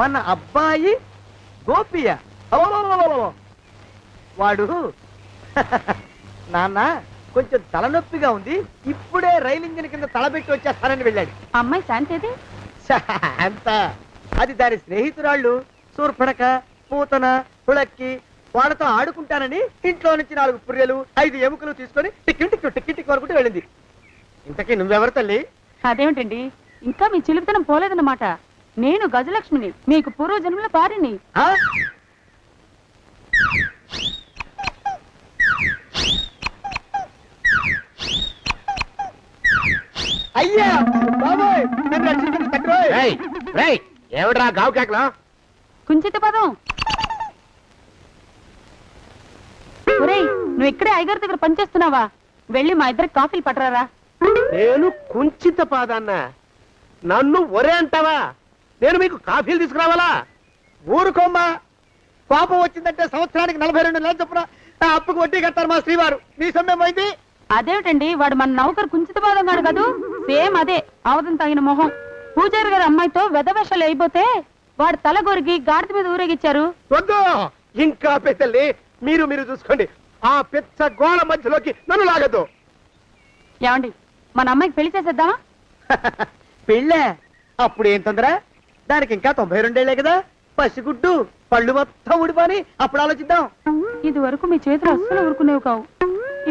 మన అబ్బాయి గోపియ? అవ్వవ్వవ్వవ్వవ్వ. వాడు నాన్న కొంచెం తలనొప్పిగా ఉంది, ఇప్పుడే రైలు ఇంజిన్ కింద తలబెట్టి వచ్చేస్తానని వెళ్ళాడు. అమ్మాయి శాంతి అంత అది దాని స్నేహితురాళ్ళు సూర్పణక, పూతన, పుళక్కి వాళ్ళతో ఆడుకుంటానని ఇంట్లో నుంచి 4 పుర్రెలు 5 ఎముకలు తీసుకొని టిక్కి వరకుంటూ వెళ్ళింది. ఇంతకీ నువ్వెవరు తల్లి? అదేమిటండి, ఇంకా మీ చిలుపుతనం పోలేదన్నమాట. నేను గజలక్ష్మిని, మీకు పూర్వజన్మల పారిని. ఆ? అయ్యా బాబోయ్, నన్ను రక్షించండి తండ్రోయ్. ఏమిట్రా గావు కేకలో? కుంచిత పదం. ఒరేయ్, నువ్వు ఇక్కడే అయ్యగారి దగ్గర పనిచేస్తున్నావా? వెళ్ళి మా ఇద్దరికి కాఫీలు పట్టరారా. నేను కుంచిత పాదాన్న, నన్ను ఒరే అంటావా? నేను మీకు కాఫీలు తీసుకురావాలా? ఊరుకోమ్మా, కోపం వచ్చిందంటే సంవత్సరానికి 42 నెలలు చొప్పున ఆ అప్పుకు వడ్డీ కడతారు మా శ్రీవారు. నీ సొమ్మేం పోయింది? అదేమిటండి, వాడు మన నౌకరు కుంచిత పాదం కాడు కదూ. సేమ్ అదే, అవతం తగిన మొహం. పూజారి గారి అమ్మాయితో వెధవేషాలు అయిపోతే వాడు తల గొరిగి గాడిద మీద ఊరేగిచ్చారు. వద్దు, ఇంకా పెద్దల్ని మీరు చూసుకోండి. ఆ పెద్ద గోళ మధ్యలోకి నన్ను లాగద్దు. ఏమండి, మన అమ్మాయికి పెళ్లి చేసేద్దామా? పెళ్ళే? అప్పుడు ఏం తొందర? దానికి ఇంకా 92 ఏళ్లే కదా. పసిగుడ్డు పళ్ళు మొత్తం ఊడిపోని అప్పుడు ఆలోచిద్దాం. ఇది వరకు మీ చేతులు అస్సలు ఊరుకునేవి కావు.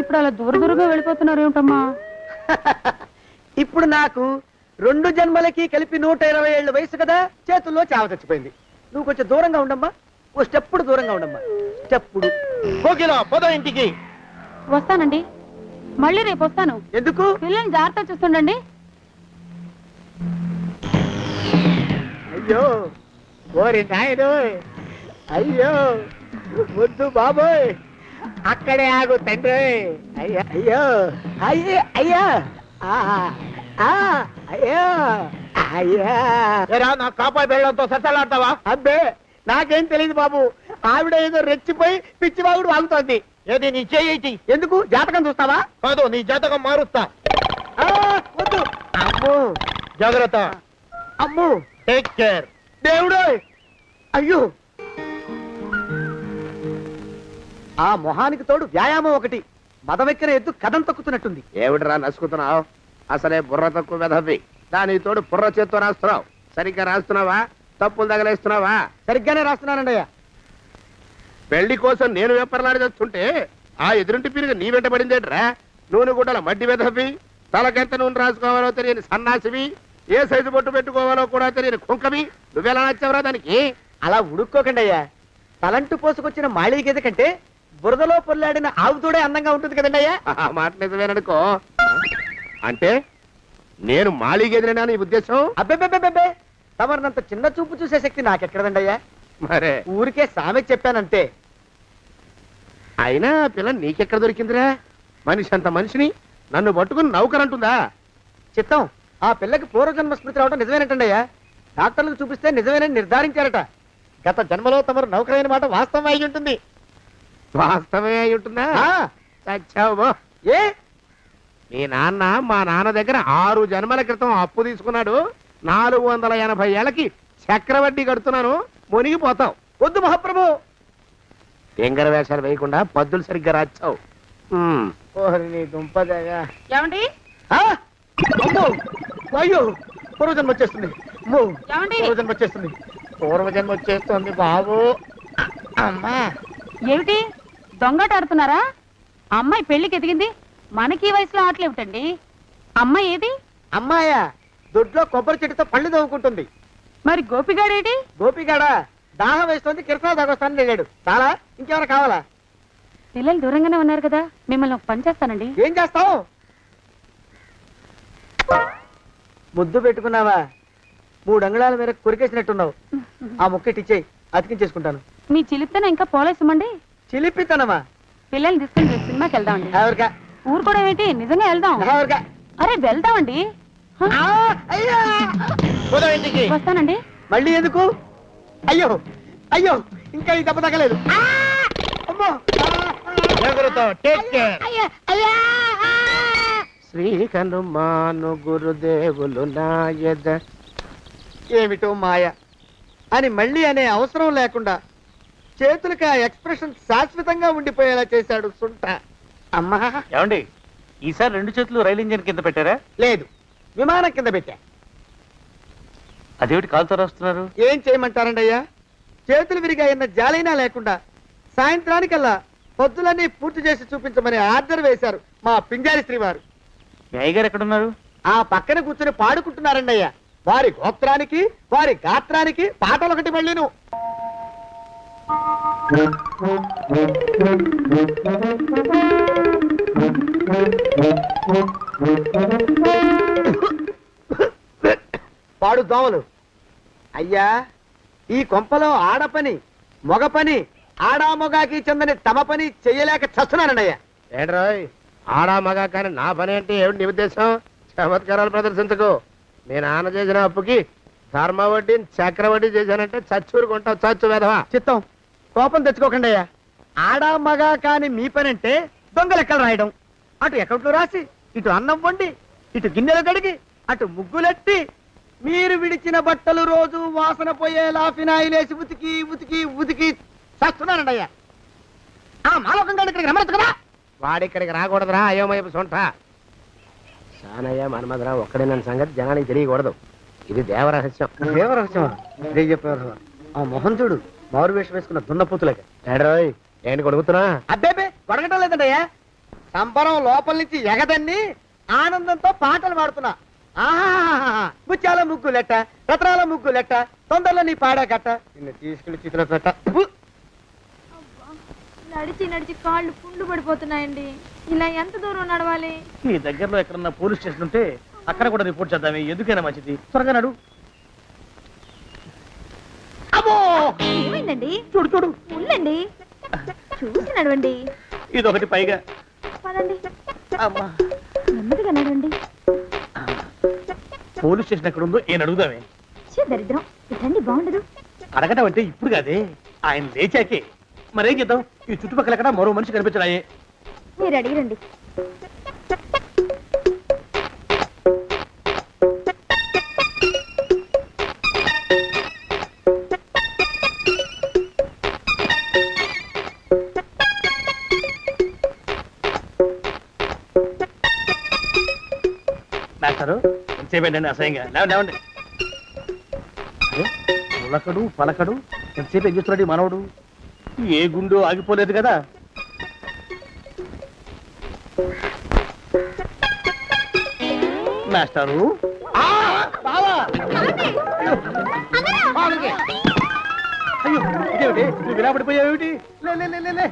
ఇప్పుడు అలా దూర దూరంగా వెళ్ళిపోతున్నారు ఏమిటమ్మా? ఇప్పుడు నాకు 2 జన్మలకి కలిపి 120 ఏళ్ళ వయసు కదా, చేతుల్లో చావ చచ్చిపోయింది. నువ్వు కొంచెం దూరంగా ఉండమ్మా, ఓ స్టెప్పుడు దూరంగా ఉండమ్మా, స్టెప్పుడు. కోకిలో పోదో ఇంటికి. వస్తానండి, మళ్ళీ రేపు వస్తాను. ఎందుకు? పిల్లల్ని జాగ్రత్త చూస్తుండండి. అయ్యో ఓరి నాయుడు, అయ్యో వద్దు బాబోయ్, అక్కడే ఆగు తండ్రి. అయ్యా అయ్యో అయ్యే అయ్యా అయ్యో అయ్యా. ఏరా, నా కాపాయి బెళ్ళంతో సత్తలాడతావా? అబ్బే నాకేం తెలియదు బాబు, ఆవిడ ఏదో రెచ్చిపోయి పిచ్చివాగుడు వాగుతోంది. ఏది నీ చేయి? ఎందుకు? జాతకం చూస్తావా? కాదు, నీ జాతకం మారుస్తా. వద్దు. అమ్మో, జాగ్రత్త. అమ్మో, టేక్ కేర్. దేవుడు. అయ్యో, ఆ మొహానికి తోడు వ్యాయామం ఒకటి. మదవెక్కిన ఎద్దు కథం తొక్కుతున్నట్టుంది. ఏమిటిరా నసుకుతున్నావు? అసలే బుర్ర తక్కువ వెధవి. దానికి తోడు బుర్ర చేత్తో రాస్తున్నావు. సరిగ్గా రాస్తున్నావా? తప్పులు తగలేస్తున్నావా? సరిగ్గానే రాస్తున్నానండి అయ్యా. పెళ్లి కోసం నేను వెప్పర్లాడి చేస్తుంటే ఆ ఎదురింటి పిరిగి నీ వెంట పడిందేట్రా? నూనె గుడ్డల మడ్డి వెధవి, తలకెంత నూనె రాసుకోవాలో తెలియని సన్నాసివి, ఏ సైజు బొట్టు పెట్టుకోవాలో కూడా తెలియని కుంకవి. నువ్వెలా నచ్చావురా దానికి? అలా ఉడుక్కోకండి అయ్యా. తలంటు పోసుకొచ్చిన మాళీ గేదె కంటే బురదలో పొల్లాడిన ఆవు తోడే అందంగా ఉంటుంది కదండి అయ్యా. ఆ మాట నిజమేననుకో. అంటే నేను మాళీగెదిరినా నీ ఉద్దేశం? అబ్బెబ్బెబ్బెబ్బే, తమరినంత చిన్న చూపు చూసే శక్తి నాకెక్కడదండి అయ్యా. మరే ఊరికే సామె చెప్పానంతే. అయినా ఆ పిల్ల నీకెక్కడ దొరికిందిరా? మనిషి అంత మనిషిని నన్ను పట్టుకుని నౌకరంటుందా? చిత్తం, ఆ పిల్లకి పూర్వజన్మ స్మృతి రావడం నిజమేనటండి అయ్యా. డాక్టర్లకు చూపిస్తే నిజమేనని నిర్ధారించారట. గత జన్మలో తమరు నౌకరైన మాట వాస్తవం అయి ఉంటుంది. వాస్తవమే అయి ఉంటుందా? చచ్చావు. ఏ, మీ నాన్న మా నాన్న దగ్గర 6 జన్మల క్రితం అప్పు తీసుకున్నాడు. 480 ఏళ్ళకి చక్రవడ్డీ కడుతున్నాను. మునిగిపోతావు. వద్దు మహాప్రభు. ఎంగర వేషాలు వేయకుండా పద్దులు సరిగ్గా రాచావు. ఓహరి నీ దుంపదగా. ఏమండి? అమ్మో, అయ్యో, పూర్వజన్మ వచ్చేస్తుంది. అమ్మో, ఏమండి? పూర్వజన్మ వచ్చేస్తుంది. పూర్వజన్మ వచ్చేస్తుంది బాబు. అమ్మా, ఏమిటి దొంగట ఆడుతున్నారా? అమ్మాయి పెళ్లికి ఎదిగింది, మనకి ఈ వయసులో ఆటలేమిటండి? అమ్మాయి ఏది? అమ్మాయా దొడ్లో కొబ్బరి చెట్టుతో పళ్ళు తవ్వుకుంటుంది. మరి గోపిగాడేటి? గోపిగాడ దాహం వేస్తుంది, కిరసనాలు తాగొస్తానని వెళ్ళాడు. చాలా, ఇంకేమైనా కావాలా? పిల్లలు దూరంగానే ఉన్నారు కదా, మిమ్మల్ని ఒక పని చేస్తానండి. ఏం చేస్తావు? ముద్దు పెట్టుకున్నావా? 3 అంగుళాల మేర కొరికేసినట్టున్నావు. ఆ ముక్కటిచ్చేయి, అతికించేసుకుంటాను. మీ చిలిపితేనే ఇంకా పోలేసమండి. చిలిపితనమా? పిల్లల్ని తీసుకుని రేపు సినిమాకి వెళ్దామండి. ఎవరికా? ఊరు కూడా ఏంటి, నిజంగా వెళ్దాం. ఎవరికా? అరే వెళ్దామండి. హ? అయ్యా, పోదాం ఇంటికి. వస్తానండి. మళ్ళీ ఎందుకు? అయ్యో అయ్యో, ఇంకా ఈ దెబ్బ తగ్గలేదు. అమ్మో, జాగ్రత్త. Take care. శ్రీ హనుమాను గురుదేవులు నాయద. ఏమిటో మాయ అని మళ్ళీ అనే అవసరం లేకుండా చేతులకి ఆ ఎక్స్ప్రెషన్ శాశ్వతంగా ఉండిపోయేలా చేశాడు సుంట. అమ్మా, ఏమండి, ఈసారి 2 చేతులు రైలు ఇంజిన్ కింద పెట్టారా? లేదు, విమానం కింద పెట్టా. అదేమిటి కాలుతో రాస్తున్నారు? ఏం చేయమంటారండి అయ్యా? చేతులు విరిగాయన్న జాలైనా లేకుండా సాయంత్రానికల్లా పొద్దులన్నీ పూర్తి చేసి చూపించమని ఆర్డర్ వేశారు మా పింజారి శ్రీ వారు. మీ అయ్యగారు ఎక్కడున్నారు? ఆ పక్కన కూర్చొని పాడుకుంటున్నారండి అయ్యా. వారి గోత్రానికి వారి గాత్రానికి పాటలు ఒకటి మళ్ళీను. పాడు దోమలు. అయ్యా, ఈ కొంపలో ఆడపని మొగ పని ఆడా మొగాకి చెందని తమ పని చెయ్యలేక చస్తున్నానండయ్యా. ఏంట్రాయ్, ఆడా మగా కానీ నా పని అంటే ఏమిటి నీ ఉద్దేశం? చమత్కారాలు ప్రదర్శించకు. మీ నాన్న చేసిన అప్పుకి ధర్మ వడ్డీ చక్రవడ్డీ చేశానంటే చచ్చూరుకుంటావు. చచ్చు వెధవా. చిత్తం, కోపం తెచ్చుకోకండి అయ్యా. ఆడా మగా కాని మీ పని అంటే దొంగ లెక్కలు రాయడం. అటు అకౌంట్లో రాసి, ఇటు అన్నం వండి, ఇటు గిన్నెలు కడిగి, అటు ముగ్గులెట్టి, మీరు విడిచిన బట్టలు రోజు వాసన పోయేలా ఫినాయిలేసి ఉతికి ఉతికి ఉతికి చస్తున్నానండి అయ్యా. ఆ మాలోకం గారి ఇక్కడికి రమ్మచ్చు కదా. వాడిక్కడికి రాకూడదురా అయోమయపు సొంట. సానయ్య మన్మధరా ఒక్కడే నన్ను సంగతి జనానికి తెలియకూడదు. ఇది దేవరహస్యం. దేవరహస్యం చెప్పారు. ఆ మొహం చూడు, మారు వేషం వేసుకున్న దున్నపోతులకి. ఏడ్రోయ్, ఏంటి కొడుకుతున్నా? అబ్బేబే, కొడగటం లేదండి అయ్యా. సంబరం లోపల నుంచి ఎగదన్ని ఆనందంతో పాటలు పాడుతున్నా. ఆహా ముత్యాల ముగ్గులెట్ట, రత్నాల ముగ్గులెట్ట, తొందరలో నీ పాడా కట్ట, నిన్ను తీసుకెళ్లి చిత్ర పెట్ట. నడిచి నడిచి కాళ్ళు పుండ్లు పడిపోతున్నాయండి. ఇలా ఎంత దూరం నడవాలి? ఈ దగ్గరలో ఎక్కడన్నా పోలీస్ స్టేషన్ ఉంటే అక్కడ కూడా రిపోర్ట్ చేద్దామే, ఎందుకైనా మంచిది. త్వరగా నడు. అమ్మో ఏమైందండి? చూడు చూడు, ఉండండి, చూసి నడవండి. ఇదొకటి పైగా. పదండి, అమ్మా, నెమ్మదిగా నడవండి. పోలీస్ స్టేషన్ ఎక్కడ ఉందో ఏం అడుగుదామే. ఛీ, దరిద్రం, ఇటండి బాగుండదు. అడగటం అంటే ఇప్పుడు కాదే, ఆయన లేచాకే. మరేం చేద్దాం, ఈ చుట్టుపక్కల ఎక్కడ మరో మనిషి కనిపించడాయే. మీరు అడిగిరండి. మాస్టరు ఎంతసేపేంటండి అసహ్యంగా? లేవండి లేవండి. అరే, పులకడు పలకడు, ఎంతసేపు ఏం చేస్తున్నాడు ఈ మనవడు? ఏ గుండు ఆగిపోలేదు కదా. మాస్టరు అయ్యో, ఇదేమిటి నువ్వు ఇలా పడిపోయావేమిటి? లే లే లే, లే లే.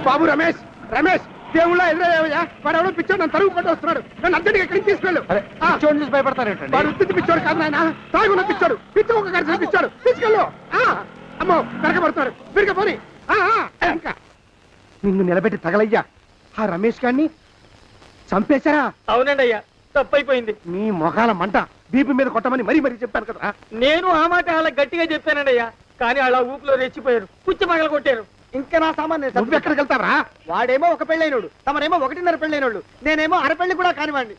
బాబు రమేష్, రమేష్ దేవుళ్ళ ఎదురయ్యా, వాడు ఎవడో పిచ్చోడు నన్ను తరుగు కొట్టి వస్తున్నాడు. నన్ను అద్దెకి ఎక్కడికి తీసుకెళ్ళు. చూడండి చూసి భయపడతారేంటండి? వాడు ఉత్తి పిచ్చోడు కాదు నాయన, తాగున్న పిచ్చోడు, పిచ్చి ఒక కలిసి పిచ్చోడు. తీసుకెళ్ళు. అమ్మో వెనకబడుతున్నాడు, విరిగపోని. ఇంకా నిన్ను నిలబెట్టి తగలయ్యా. ఆ రమేష్ గారిని చంపేశారా? అవునండి అయ్యా, తప్పైపోయింది. నీ మొఖాల మంట, బీపీ మీద కొట్టమని మరీ మరీ చెప్పాను కదా. నేను ఆ మాట అలా గట్టిగా చెప్పానండి అయ్యా, కానీ అలా ఊపిలో రెచ్చిపోయారు, పుచ్చి పగల కొట్టారు. ఇంకా నా సామాన్ నేను నువ్వు ఎక్కడికి వెళ్తావరా? వాడేమో ఒక పెళ్ళైనోడు, తమరేమో 1.5 పెళ్ళైనోళ్ళు, నేనేమో అరపెళ్ళి కూడా కానివ్వండి.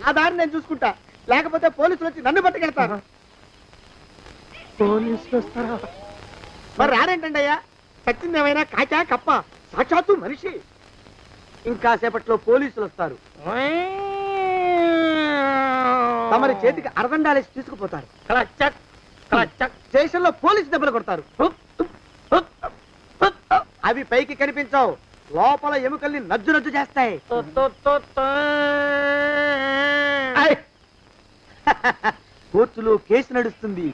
ఆ దారి నేను చూసుకుంటా, లేకపోతే పోలీసులు వచ్చి నన్ను పట్టుకెళ్తారు. పోలీసులు వస్తారా? మరి రారేంటండి అయ్యా, చచ్చింది ఏమైనా కాచా కప్ప, సాక్షాత్తు మనిషి. ఇంకా సేపట్లో పోలీసులు వస్తారు, తమరి చేతికి అరదండాలేసి తీసుకుపోతారు. స్టేషన్ లో పోలీసు దెబ్బలు కొడతారు, అవి పైకి కనిపించవు, లోపల ఎముకల్ని నజ్జు నజ్జు చేస్తాయి. కోర్టులో కేసు నడుస్తుంది.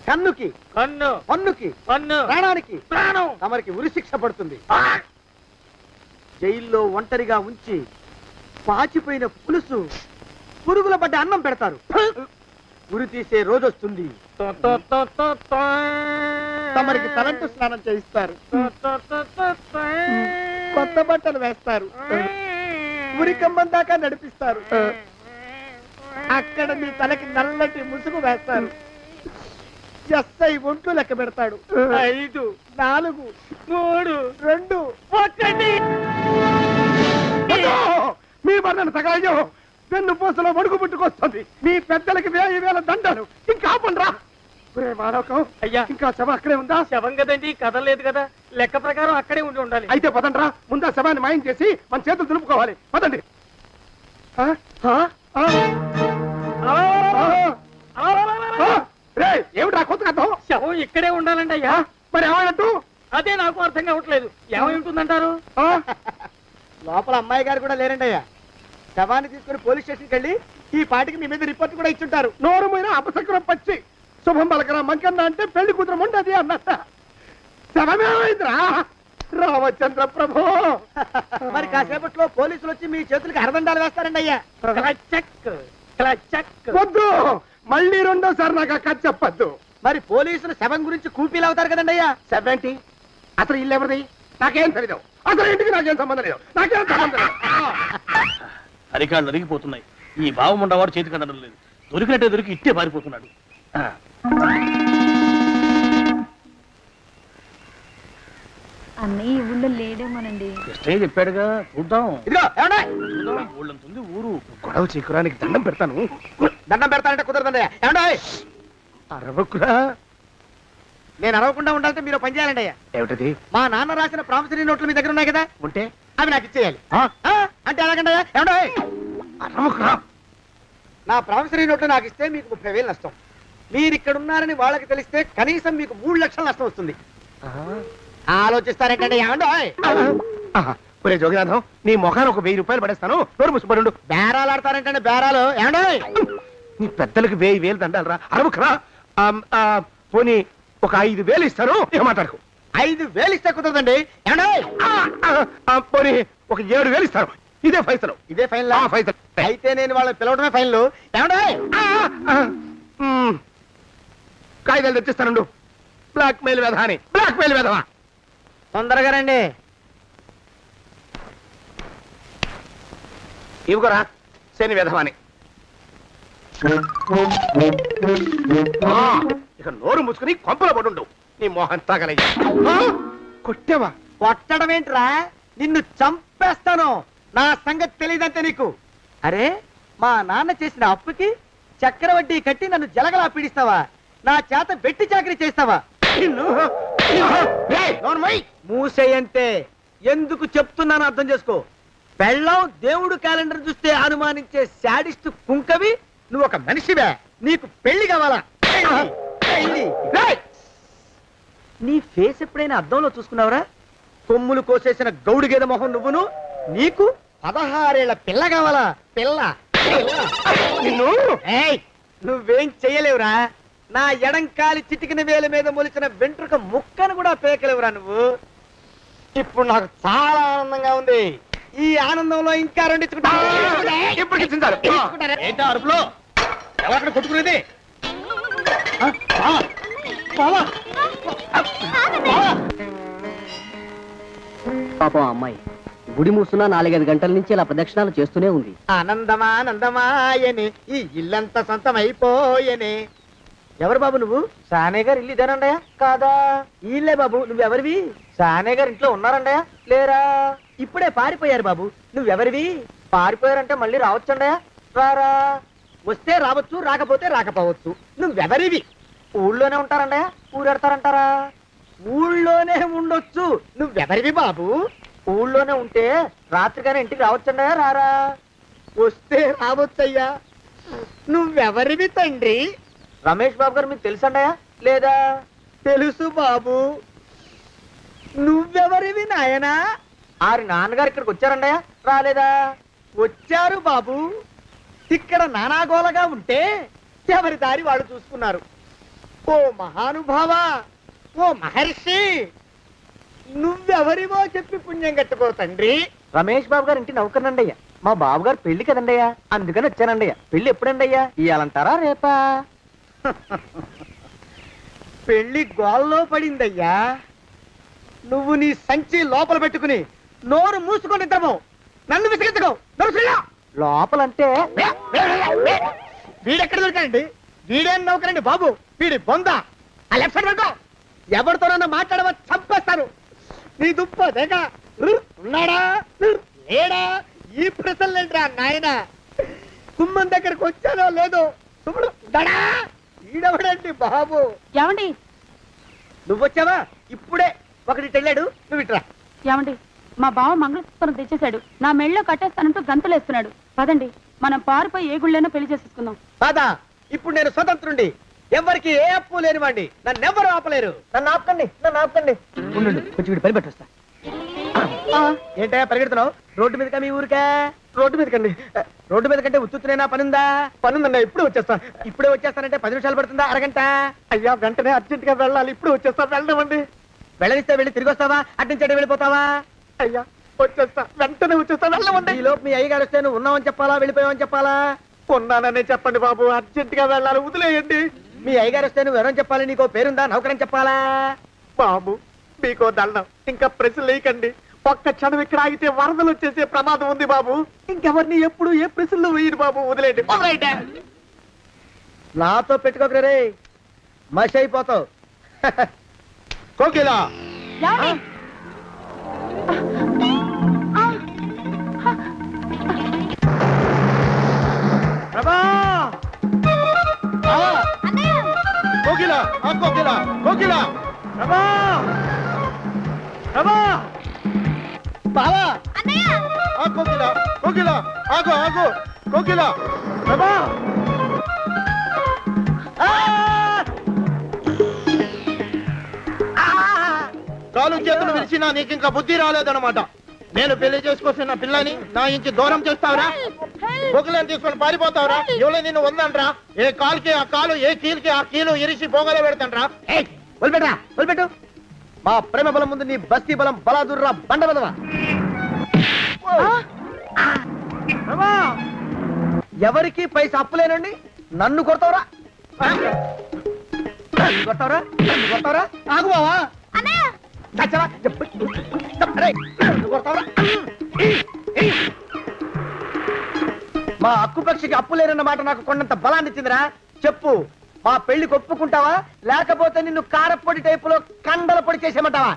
కన్నుకి కన్ను, పన్నుకి పన్ను, ప్రాణానికి ప్రాణం. తమరికి ఉరిశిక్ష పడుతుంది. జైల్లో ఒంటరిగా ఉంచి పాచిపోయిన పులుసు, పురుగుల పడ్డ అన్నం పెడతారు. ఉరి తీసే రోజు వస్తుంది, తమరికి తలంటు స్నానం చేయిస్తారు, కొత్త బట్టలు వేస్తారు, ఉరికంబం దాకా నడిపిస్తారు. అక్కడ మీ తలకి నల్లటి ముసుగు వేస్తారు. ఎస్ఐ ఒంట్లు లెక్క పెడతాడు. 5, 4, 3, 2, 1. మీ వర్ణన తగలయ్యో, వెన్ను పూసలో వణుకు పుట్టుకొస్తుంది. మీ పెద్దలకి 1000 దండాలు. ఇంకా ఆపండ్రా. అయ్యా, ఇంకా శవం అక్కడే ఉందా? శవం కదండి, కదలేదు కదా, లెక్క ప్రకారం అక్కడే ఉండి ఉండాలి. అయితే పదండ్రా, ముందా శవాన్ని మాయం చేసి మన చేతులు దులుపుకోవాలి. పదండి. ఏమిట్రా కొత్త కథ? శవం ఇక్కడే ఉండాలండి అయ్యా. మరి ఏమైనట్టు? అదే నాకు అర్థం కావట్లేదు, ఏమై ఉంటుందంటారు? లోపల అమ్మాయి గారు కూడా లేరండి అయ్యా. శవాన్ని తీసుకుని పోలీస్ స్టేషన్కి వెళ్ళి ఈ పాటికి మీ మీద రిపోర్ట్ కూడా ఇచ్చుంటారు. నోరు మీద అపశకునం పచ్చి శుభం పలకరా మంకన్న అంటే పెళ్లి కూతురు ఉండదు అన్నట్ట. శవమేమైందిరా? రామచంద్ర ప్రభు. మరి కాసేపట్లో పోలీసులు వచ్చి మీ చేతులకి అరదండాలు వేస్తారండి అయ్యా. వద్దు, మళ్ళీ రెండోసారి నాకు అక్క చెప్పద్దు. మరి పోలీసులు శవం గురించి కూపీలు అవుతారు కదండి అయ్యా. సెవెంటీ అసలు ఇల్లు ఎవరిది? నాకేం తెలియదు. అసలు ఇంటికి నాకేం సంబంధం లేదు. నాకేం సంబంధం లేదు. అరికాళ్ళు అరిగిపోతున్నాయి. ఈ బావముండవాడు చేతికి అందడం లేదు, దొరికినట్టే దొరికి ఇట్టే పారిపోతున్నాడు. అన్నయ్య ఊళ్ళో లేడేమోనండి. కృష్ణయ్య చెప్పాడుగా, చూద్దాం. ఇదిగో ఏమండి, ఊళ్ళంతుంది ఊరు. గొడవ చీకురానికి దండం పెడతాను. దండం పెడతానంటే కుదరదండి అయ్యా. ఏమండి, అరవకురా. నేను అరవకుండా ఉండాలంటే మీరు పని చేయాలండి అయ్యా. ఏమిటది? మా నాన్న రాసిన ప్రామిసరీ నోట్లు మీ దగ్గర ఉన్నాయి కదా, ఉంటే అవి నాకు ఇచ్చేయాలి. అంటే ఎలాగండి అయ్యా? ఏమండి, అరవకురా. నా ప్రామిసరీ నోట్లు నాకు ఇస్తే మీకు 30,000 నష్టం. మీరు ఇక్కడ ఉన్నారని వాళ్ళకి తెలిస్తే కనీసం మీకు 3 లక్షల నష్టం వస్తుంది. ఆలోచిస్తారేంటండి? ఏమండి, ఒరే జోగినాథం నీ ముఖాన్ని ఒక 1000 రూపాయలు పడేస్తాను నోరు ముసుపడు. బేరాలు ఆడతారంటే బేరాలు ఏమండే నీ పెద్దలకు 1000 దండాలరా అరవకరా. పోనీ ఒక 5000 ఇస్తాను ఏమాటాడుకో. 5,000 ఇస్తే కుదరదండి ఏమండే పోనీ ఒక 7000 ఇస్తాను. ఇదే ఫైసలు. ఇదే ఫైన్ ఫైసలు. అయితే నేను వాళ్ళని పిలవడమే ఫైన్లు ఏమండే కాగితాలు తెచ్చిస్తానుండు. బ్లాక్ మెయిల్ వెధవాని బ్లాక్ మెయిల్ వెధవా. తొందరగా రండి. ఇవ్వరా శని వెధవాని. ఇక నోరు ముసుకుని కొంపల పడుండు. నీ మోహన్ తాగలయ్యా. కొట్టావా? కొట్టడం ఏంట్రా, నిన్ను చంపేస్తాను. నా సంగతి తెలియదంటే నీకు. అరే మా నాన్న చేసిన అప్పుకి చక్రవడ్డీ కట్టి నన్ను జలగలా పీడిస్తావా? నా చేత వెట్టి చాకరీ చేస్తావా? మూసేయంతే. ఎందుకు చెప్తున్నాను అర్థం చేసుకో. పెళ్ళం దేవుడు క్యాలెండర్ చూస్తే అనుమానించే శాడిస్ట్ కుంకవి నువ్వు ఒక మనిషివే. నీకు పెళ్లి కావాలా? పెళ్లి. నీ ఫేస్ ఎప్పుడైనా అద్దంలో చూసుకున్నావురా? కొమ్ములు కోసేసిన గౌడు గేదె మొహం నువ్వును. నీకు 16 ఏళ్ల పిల్ల కావాలా? పిల్ల నిన్ను నువ్వేం చెయ్యలేవురా. నా ఎడంకాలి చిటికిన వేల మీద మొలిచిన వెంట్రుక ముక్కను కూడా పేకలేవురా నువ్వు. ఇప్పుడు నాకు చాలా ఆనందంగా ఉంది. ఈ ఆనందంలో ఇంకా రెండించుకుంటా. ఏంటో అరుపులో ఎవరక్కడ కొట్టుకునేది? పాపం అమ్మాయి గుడి మూసున్న 4-5 గంటల నుంచి ఇలా ప్రదక్షిణాలు చేస్తూనే ఉంది. ఆనందమానందమాయని ఈ ఇల్లంతా సొంతం అయిపోయని. ఎవరు బాబు నువ్వు? సానే గారు ఇల్లు ఇదేనండయా? కాదా? ఇల్లే బాబు. నువ్వెవరివి? సానే గారు ఇంట్లో ఉన్నారండయా? లేరా? ఇప్పుడే పారిపోయారు బాబు. నువ్వెవరివి? పారిపోయారంటే మళ్ళీ రావచ్చండయా? రారా. వస్తే రావచ్చు, రాకపోతే రాకపోవచ్చు. నువ్వెవరివి? ఊళ్ళోనే ఉంటారండయా? ఊరెడతారంటారా? ఊళ్ళోనే ఉండొచ్చు. నువ్వెవరివి బాబు? ఊళ్ళోనే ఉంటే రాత్రిగానే ఇంటికి రావచ్చండయా? రారా. వస్తే రావచ్చయ్యా. నువ్వెవరివి తండ్రి? రమేష్ బాబు గారు మీకు తెలుసండయా? లేదా? తెలుసు బాబు. నువ్వెవరివి నాయనా? ఆరి నాన్నగారు ఇక్కడికి వచ్చారండయా? రాలేదా? వచ్చారు బాబు. ఇక్కడ నానాగోలగా ఉంటే ఎవరి దారి వాళ్ళు చూసుకున్నారు. ఓ మహానుభావ, ఓ మహర్షి, నువ్వెవరివో చెప్పి పుణ్యం కట్టుకో తండ్రి. రమేష్ బాబు గారు ఇంటి నౌకర్నండయ్యా. మా బాబు గారు పెళ్లి కదండయ్యా, అందుకని వచ్చానండయ్యా. పెళ్లి ఎప్పుడండయ్యా? ఇయ్యాలంటారా రేపా? పెళ్లి గోల్లో పడిందయ్యా. నువ్వు నీ సంచి లోపల పెట్టుకుని నోరు మూసుకొని నిద్రపో. నన్ను విసిగించుకో. లోపలంటే వీడెక్కడ దొరికాడండి? వీడేం నౌకరండి బాబు, వీడి బొంద. ఆ లెఫ్ట్ సైడ్ పడుకో. ఎవరితోనన్నా మాట్లాడవా చంపేస్తాను. నీ దుప్ప దేక ఉన్నాడా లేడా? ఈ ప్రశ్నలేంట్రా నాయన. కుమ్మం దగ్గరకు వచ్చానో లేదో చూడు. దడా ఈడవడండి బాబు. ఏమండి నువ్వు వచ్చావా? ఇప్పుడే ఒకటి వెళ్ళాడు. నువ్వు ఇట్రా. ఏమండి, మా బావ మంగళసూత్రం తెచ్చేశాడు. నా మెళ్ళో కట్టేస్తానంటూ గంతులేస్తున్నాడు. పదండి, మనం పారిపోయి ఏ గుళ్ళైనా పెళ్లి చేసేసుకుందాం. కాదా? ఇప్పుడు నేను స్వతంత్రుండి, ఎవరికి ఏ అప్పు లేనివ్వండి. నన్ను ఎవరు ఆపలేరు. నన్ను ఆపకండి, నన్ను ఆపకండి. ఉండు, కొంచెం వీడి పని పెట్టొస్తా. ఏంటయ్యా పరిగెడుతున్నావు? రోడ్డు మీదకా మీ ఊరికా? రోడ్డు మీదకండి. రోడ్డు మీద కంటే ఉత్తునేనా? పనుందా? పనుందన్నా. ఇప్పుడే వచ్చేస్తా. ఇప్పుడే వచ్చేస్తానంటే 10 నిమిషాలు పడుతుందా? అరగంట? అయ్యా వెంటనే అర్జెంట్ గా వెళ్ళాలి. ఇప్పుడు వచ్చేస్తా. వెళ్ళమండి. వెళ్ళనిస్తే వెళ్ళి తిరిగి వస్తావా? అడ్డించండి వెళ్ళిపోతావా? అయ్యా వచ్చేస్తా, వెంటనే వచ్చేస్తా. వెళ్ళమండి. ఈ లోపు మీ అయ్యగారు వస్తే నువ్వు ఉన్నావని చెప్పాలా, వెళ్ళిపోయావని చెప్పాలా? ఉన్నాననే చెప్పండి బాబు. అర్జెంట్ గా వెళ్ళాలి, వదిలేయండి. మీ అయ్యగారు వస్తే నువ్వు ఎవరని చెప్పాలి? నీకో పేరుందా? నౌకరని చెప్పాలా? బాబు మీకో దండం, ఇంకా ప్రశ్నలు వేయకండి. ఒక్క క్షణం ఇక్కడ ఆగితే వరదలు వచ్చేసే ప్రమాదం ఉంది బాబు. ఇంకెవరిని ఎప్పుడు ఏ ప్రశ్నలు వేయరు బాబు. వదిలేండి. నాతో పెట్టుకోకరే, మషి అయిపోతావు. కోకిలా ప్రభా! కోకిలా కోకిలా కోకిలా ప్రభా! ప్రభా! బావా! కోకిలా కోకిలా ఆగు ఆగు కోకిలా ప్రభా! కాలు చేతులు విరిచినా నీకు ఇంకా బుద్ధి రాలేదన్నమాట. నేను పెళ్లి చేసుకొస్తున్న పిల్లని నా ఇంటి దూరం చేస్తావురా? బొగ్గులను తీసుకొని పారిపోతావురా? ఎవరు నిన్ను ఉందంట్రా? ఏ కాలుకి ఆ కాలు, ఏ కీలుకి ఆ కీలు ఇరిసి పోగల పెడతాంట్రా? వదిలిపెట్టరా, వదిలిపెట్టు. మా ప్రేమ బలం ముందు నీ బస్తీ బలం బలాదుర్రా బండ బలవా. ఎవరికి పైసా అప్పులేనండి నన్ను కొడతావురా? కొడతావురా? కొడతావురా? ఆగు బావా. చచ్చరా? అరేయ్, నన్ను కొడతావురా? మా అక్కుపక్షికి అప్పు లేనన్న మాట నాకు కొండంత బలాన్ని ఇచ్చిందిరా. చెప్పు, మా పెళ్లికి ఒప్పుకుంటావా లేకపోతే నిన్ను కారపొడి టైపులో కండల పొడి చేసేమంటావా?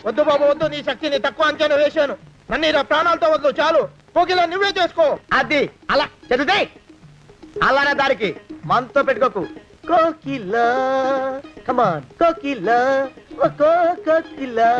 వద్దు బాబు వద్దు, నీ శక్తిని తక్కువ అంచనా వేశాను. నన్ను ఇలా ప్రాణాలతో వద్దు, చాలు. కోకిలా నువ్వే చేసుకో. అది అలా చదివితే అలానే దారికి మనతో పెట్టుకోకు. కోకిలా కమాన్ కోకిలా, ఓ కోకిలా.